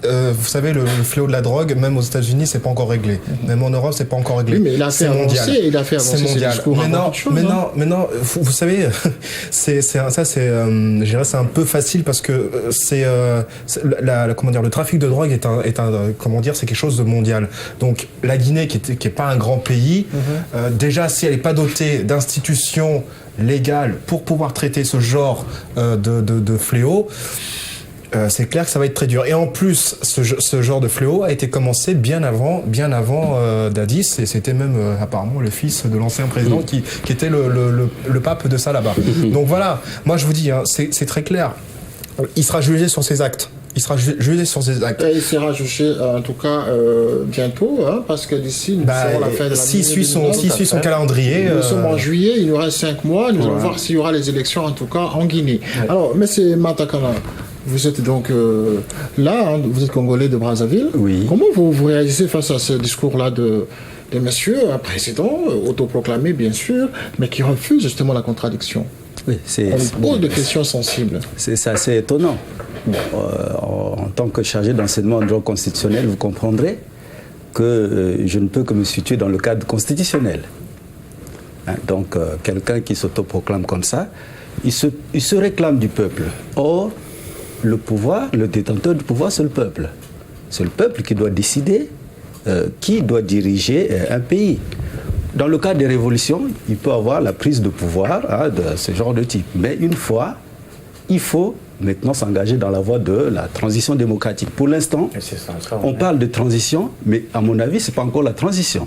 vous savez, le fléau de la drogue, même aux États-Unis, c'est pas encore réglé. Même en Europe, c'est pas encore réglé. Oui, mais il a fait avancer ses discours. Mais non, vous savez, c'est un peu facile parce que le trafic de drogue c'est quelque chose de mondial. Donc la Guinée, qui est pas un grand pays, déjà si elle n'est pas dotée d'institutions légales pour pouvoir traiter ce genre de fléau, c'est clair que ça va être très dur. Et en plus, ce genre de fléau a été commencé bien avant Dadis, et c'était même apparemment le fils de l'ancien président qui était le pape de ça là-bas. Donc voilà, moi je vous dis, c'est très clair. Il sera jugé sur ses actes. Il sera jugé sur ses actes. Et il sera jugé, en tout cas, bientôt, parce que d'ici, nous serons la fin de la S'il suit son calendrier... Nous sommes en juillet, il nous reste 5 mois, nous allons voir s'il y aura les élections, en tout cas, en Guinée. Alors, M. Matakana, vous êtes donc là, vous êtes Congolais de Brazzaville. Oui. Comment vous réagissez face à ce discours-là de monsieur, un président, autoproclamé, bien sûr, mais qui refuse justement la contradiction? Oui, on pose des questions sensibles. C'est assez étonnant. En tant que chargé d'enseignement en droit constitutionnel, vous comprendrez que je ne peux que me situer dans le cadre constitutionnel. Donc, quelqu'un qui s'autoproclame comme ça, il se réclame du peuple. Or, le pouvoir, le détenteur du pouvoir, c'est le peuple. C'est le peuple qui doit décider qui doit diriger un pays. Dans le cas des révolutions, il peut avoir la prise de pouvoir de ce genre de type. Mais une fois, il faut maintenant s'engager dans la voie de la transition démocratique. Pour l'instant, on parle de transition, mais à mon avis, ce n'est pas encore la transition.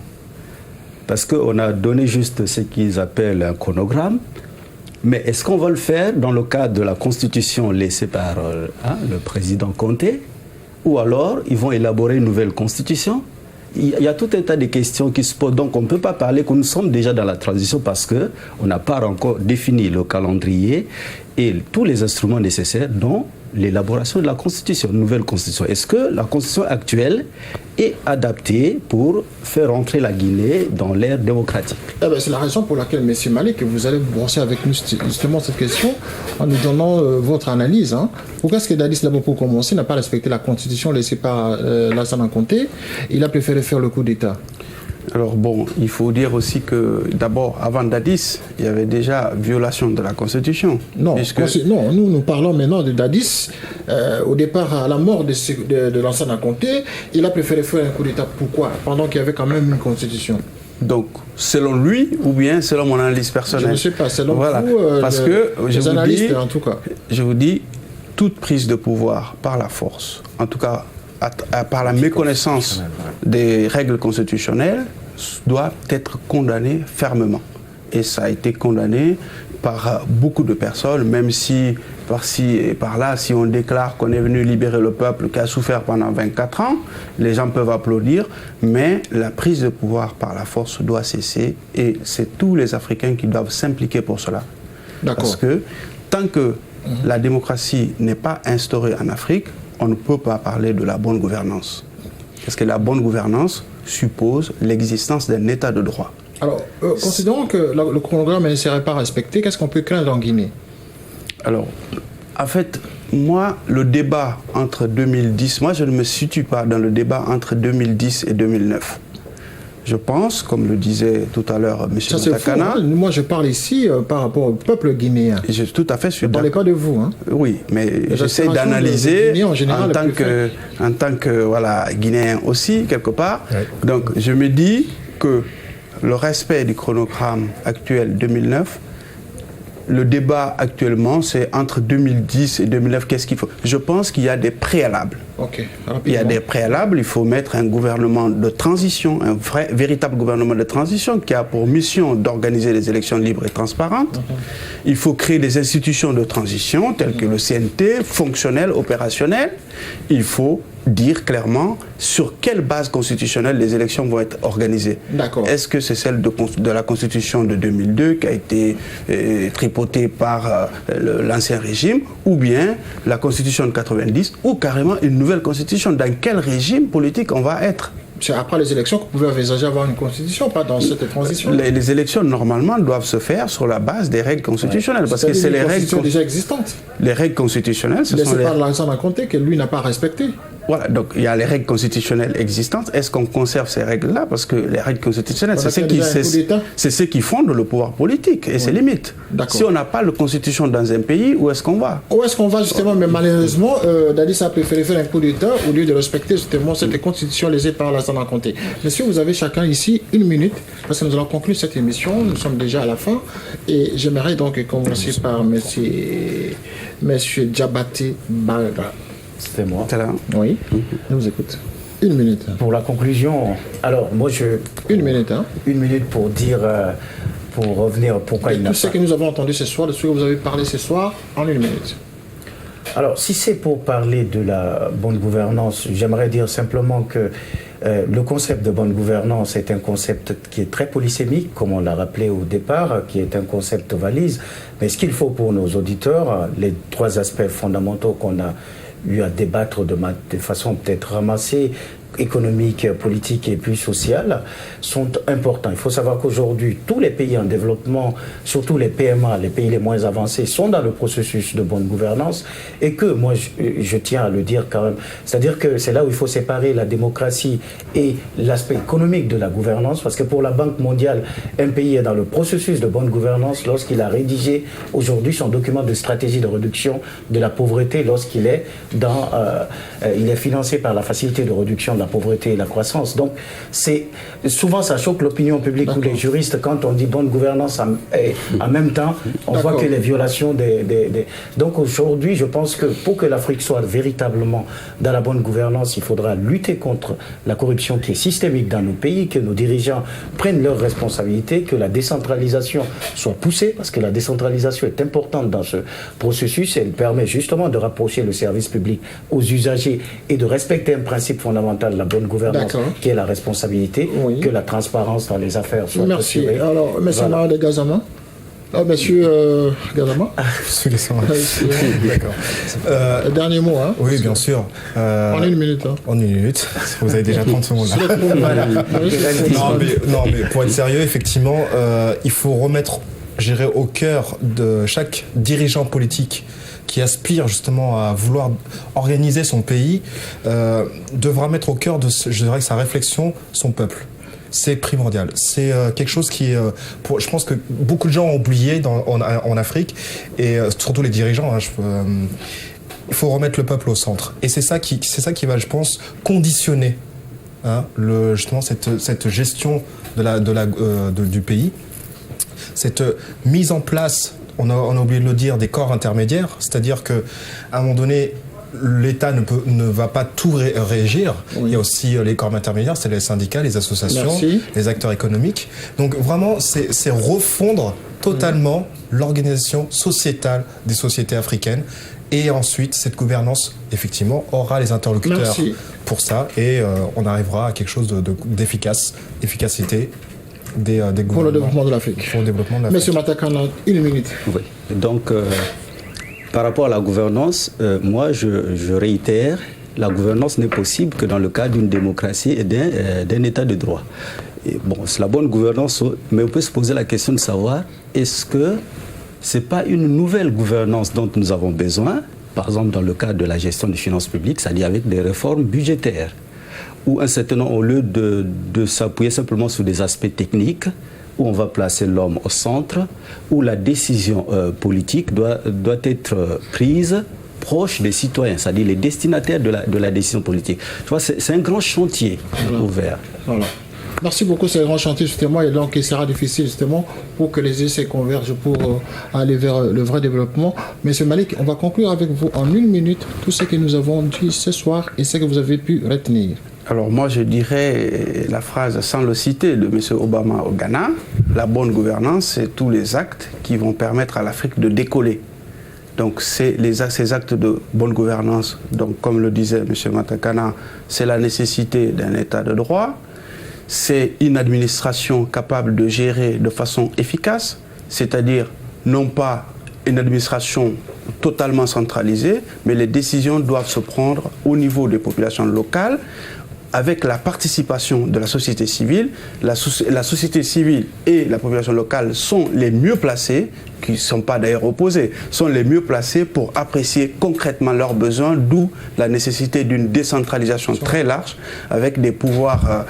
Parce qu'on a donné juste ce qu'ils appellent un chronogramme. Mais est-ce qu'on va le faire dans le cadre de la constitution laissée par le président Conté? Ou alors, ils vont élaborer une nouvelle constitution? Il y a tout un tas de questions qui se posent. Donc, on ne peut pas parler que nous sommes déjà dans la transition parce qu'on n'a pas encore défini le calendrier et tous les instruments nécessaires, dont l'élaboration de la Constitution, une nouvelle Constitution. Est-ce que la Constitution actuelle est adaptée pour faire entrer la Guinée dans l'ère démocratique? C'est la raison pour laquelle, M. Malik, vous allez brosser avec nous justement cette question en nous donnant votre analyse. Pourquoi est-ce que Dadis, d'abord pour commencer, n'a pas respecté la Constitution laissée par Lassana Conté? Il a préféré faire le coup d'État. Alors bon, il faut dire aussi que d'abord, avant Dadis, il y avait déjà violation de la Constitution. Non, nous parlons maintenant de Dadis. Au départ, à la mort de Lansana Conté, il a préféré faire un coup d'État. Pourquoi? Pendant qu'il y avait quand même une Constitution. Donc, selon lui ou bien selon mon analyse personnelle? Je ne sais pas, selon vous, parce que les analystes en tout cas. Je vous dis, toute prise de pouvoir par la force, en tout cas par la méconnaissance des règles constitutionnelles, doit être condamnée fermement. Et ça a été condamné par beaucoup de personnes, même si par-ci et par-là, si on déclare qu'on est venu libérer le peuple qui a souffert pendant 24 ans, les gens peuvent applaudir, mais la prise de pouvoir par la force doit cesser et c'est tous les Africains qui doivent s'impliquer pour cela. Parce que tant que la démocratie n'est pas instaurée en Afrique, on ne peut pas parler de la bonne gouvernance. Parce que la bonne gouvernance suppose l'existence d'un état de droit. Alors, considérons que le chronogramme ne serait pas respecté, qu'est-ce qu'on peut craindre en Guinée? Alors, en fait, moi, le débat entre 2010, moi je ne me situe pas dans le débat entre 2010 et 2009. Je pense, comme le disait tout à l'heure M. Matakana... Moi, je parle ici par rapport au peuple guinéen. Je suis tout à fait sûr. Ne parlez pas de vous. Oui, mais j'essaie d'analyser en tant que Guinéen aussi, quelque part. Ouais. Donc, je me dis que le respect du chronogramme actuel 2009, le débat actuellement, c'est entre 2010 et 2009, qu'est-ce qu'il faut? Je pense qu'il y a des préalables. Il y a des préalables, il faut mettre un gouvernement de transition, un véritable gouvernement de transition qui a pour mission d'organiser les élections libres et transparentes. Il faut créer des institutions de transition telles que le CNT, fonctionnel, opérationnel. Il faut dire clairement sur quelle base constitutionnelle les élections vont être organisées. Est-ce que c'est celle de la Constitution de 2002 qui a été tripotée par l'ancien régime, ou bien la Constitution de 90, ou carrément une nouvelle Constitution? Dans quel régime politique on va être? c'est après les élections que vous pouvez envisager avoir une constitution, pas dans cette transition. Les élections, normalement, doivent se faire sur la base des règles constitutionnelles. Parce que c'est les règles déjà existantes. Les règles constitutionnelles, ce mais sont c'est pas Lansana Conté que lui n'a pas respecté. Voilà, donc il y a les règles constitutionnelles existantes. Est-ce qu'on conserve ces règles-là? Parce que les règles constitutionnelles, c'est ce qui fonde le pouvoir politique et ses limites. Si on n'a pas de constitution dans un pays, où est-ce qu'on va? Où est-ce qu'on va justement? Mais malheureusement, Dadis a préféré faire un coup d'État au lieu de respecter justement cette constitution lésée par Lansana Conté. Messieurs, vous avez chacun ici 1 minute, parce que nous allons conclure cette émission. Nous sommes déjà à la fin. Et j'aimerais donc commencer par monsieur Diabaté Balga. C'était moi. Oui, je vous écoute. 1 minute. Pour la conclusion, alors moi 1 minute, hein. 1 minute pour dire, pour revenir pourquoi il n'a pas... Tout ce que nous avons entendu ce soir, de ce que vous avez parlé ce soir, en 1 minute. Alors, si c'est pour parler de la bonne gouvernance, j'aimerais dire simplement que le concept de bonne gouvernance est un concept qui est très polysémique, comme on l'a rappelé au départ, qui est un concept valise. Mais ce qu'il faut pour nos auditeurs, les 3 aspects fondamentaux qu'on a eu à débattre de façon peut-être ramassée, économique, politique et puis sociale, sont importants. Il faut savoir qu'aujourd'hui, tous les pays en développement, surtout les PMA, les pays les moins avancés, sont dans le processus de bonne gouvernance et que, moi, je tiens à le dire quand même, c'est-à-dire que c'est là où il faut séparer la démocratie et l'aspect économique de la gouvernance, parce que pour la Banque mondiale, un pays est dans le processus de bonne gouvernance lorsqu'il a rédigé aujourd'hui son document de stratégie de réduction de la pauvreté, lorsqu'il est il est financé par la facilité de réduction de la pauvreté et la croissance. Donc, souvent, ça choque l'opinion publique ou les juristes quand on dit bonne gouvernance en même temps, on voit que les violations Donc, aujourd'hui, je pense que pour que l'Afrique soit véritablement dans la bonne gouvernance, il faudra lutter contre la corruption qui est systémique dans nos pays, que nos dirigeants prennent leurs responsabilités, que la décentralisation soit poussée, parce que la décentralisation est importante dans ce processus. Elle permet justement de rapprocher le service public aux usagers et de respecter un principe fondamental de la bonne gouvernance, qui est la responsabilité, que la transparence dans les affaires soit assurée. Merci. Alors, monsieur Marade Gazama. Monsieur Gazama. Monsieur Gassama. D'accord. Dernier mot, hein. Oui, bien sûr. En 1 minute. Hein. En 1 minute. Vous avez déjà 30 secondes. Voilà. non, mais pour être sérieux, effectivement, il faut remettre, j'irai, au cœur de chaque dirigeant politique qui aspire justement à vouloir organiser son pays, devra mettre au cœur de, je dirais, sa réflexion, son peuple. C'est primordial. C'est quelque chose qui est, je pense que beaucoup de gens ont oublié en Afrique, et surtout les dirigeants. Il faut remettre le peuple au centre. Et c'est ça qui va, je pense, conditionner justement cette gestion du pays, cette mise en place. On a oublié de le dire, des corps intermédiaires, c'est-à-dire qu'à un moment donné, l'État ne va pas tout régir. Oui. Il y a aussi les corps intermédiaires, c'est les syndicats, les associations, les acteurs économiques. Donc vraiment, c'est refondre totalement l'organisation sociétale des sociétés africaines. Et ensuite, cette gouvernance, effectivement, aura les interlocuteurs pour ça. Et on arrivera à quelque chose d'efficacité. Pour le développement de l'Afrique. Monsieur Matakana, 1 minute. Oui. Donc, par rapport à la gouvernance, moi, je réitère, la gouvernance n'est possible que dans le cadre d'une démocratie et d'un état de droit. Et bon, c'est la bonne gouvernance, mais on peut se poser la question de savoir, est-ce que ce n'est pas une nouvelle gouvernance dont nous avons besoin, par exemple dans le cadre de la gestion des finances publiques, c'est-à-dire avec des réformes budgétaires, où un certain nombre, au lieu de s'appuyer simplement sur des aspects techniques, où on va placer l'homme au centre, où la décision politique doit être prise proche des citoyens, c'est-à-dire les destinataires de la décision politique. Tu vois, c'est un grand chantier ouvert. Voilà. Merci beaucoup, c'est un grand chantier justement, et donc il sera difficile justement pour que les essais convergent pour aller vers le vrai développement. Monsieur Malik, on va conclure avec vous en 1 minute tout ce que nous avons dit ce soir et ce que vous avez pu retenir. Alors moi je dirais la phrase sans le citer de M. Obama au Ghana, la bonne gouvernance, c'est tous les actes qui vont permettre à l'Afrique de décoller. Donc ces actes de bonne gouvernance, donc comme le disait M. Matakana, c'est la nécessité d'un état de droit, c'est une administration capable de gérer de façon efficace, c'est-à-dire non pas une administration totalement centralisée, mais les décisions doivent se prendre au niveau des populations locales, avec la participation de la société civile. La société civile et la population locale sont les mieux placés, qui ne sont pas d'ailleurs opposés, sont les mieux placés pour apprécier concrètement leurs besoins, d'où la nécessité d'une décentralisation très large, avec des pouvoirs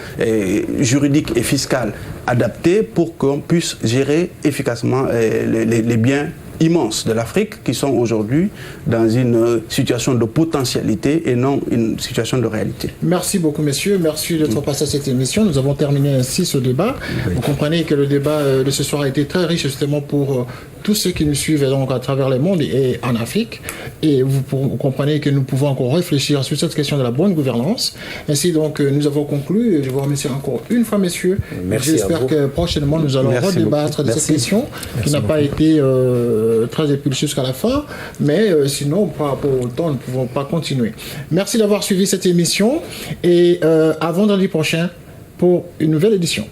juridiques et fiscaux adaptés pour qu'on puisse gérer efficacement les biens immenses de l'Afrique qui sont aujourd'hui dans une situation de potentialité et non une situation de réalité. Merci beaucoup messieurs, merci d'être passé à cette émission. Nous avons terminé ainsi ce débat. Vous comprenez que le débat de ce soir a été très riche justement pour tous ceux qui nous suivent donc à travers le monde et en Afrique. Et vous comprenez que nous pouvons encore réfléchir sur cette question de la bonne gouvernance. Ainsi donc nous avons conclu. Je vous remercie encore une fois messieurs. J'espère que prochainement nous allons redébattre de cette question qui n'a pas été très épulsée jusqu'à la fin, mais sinon pour autant nous ne pouvons pas continuer. Merci d'avoir suivi cette émission et à vendredi prochain pour une nouvelle édition.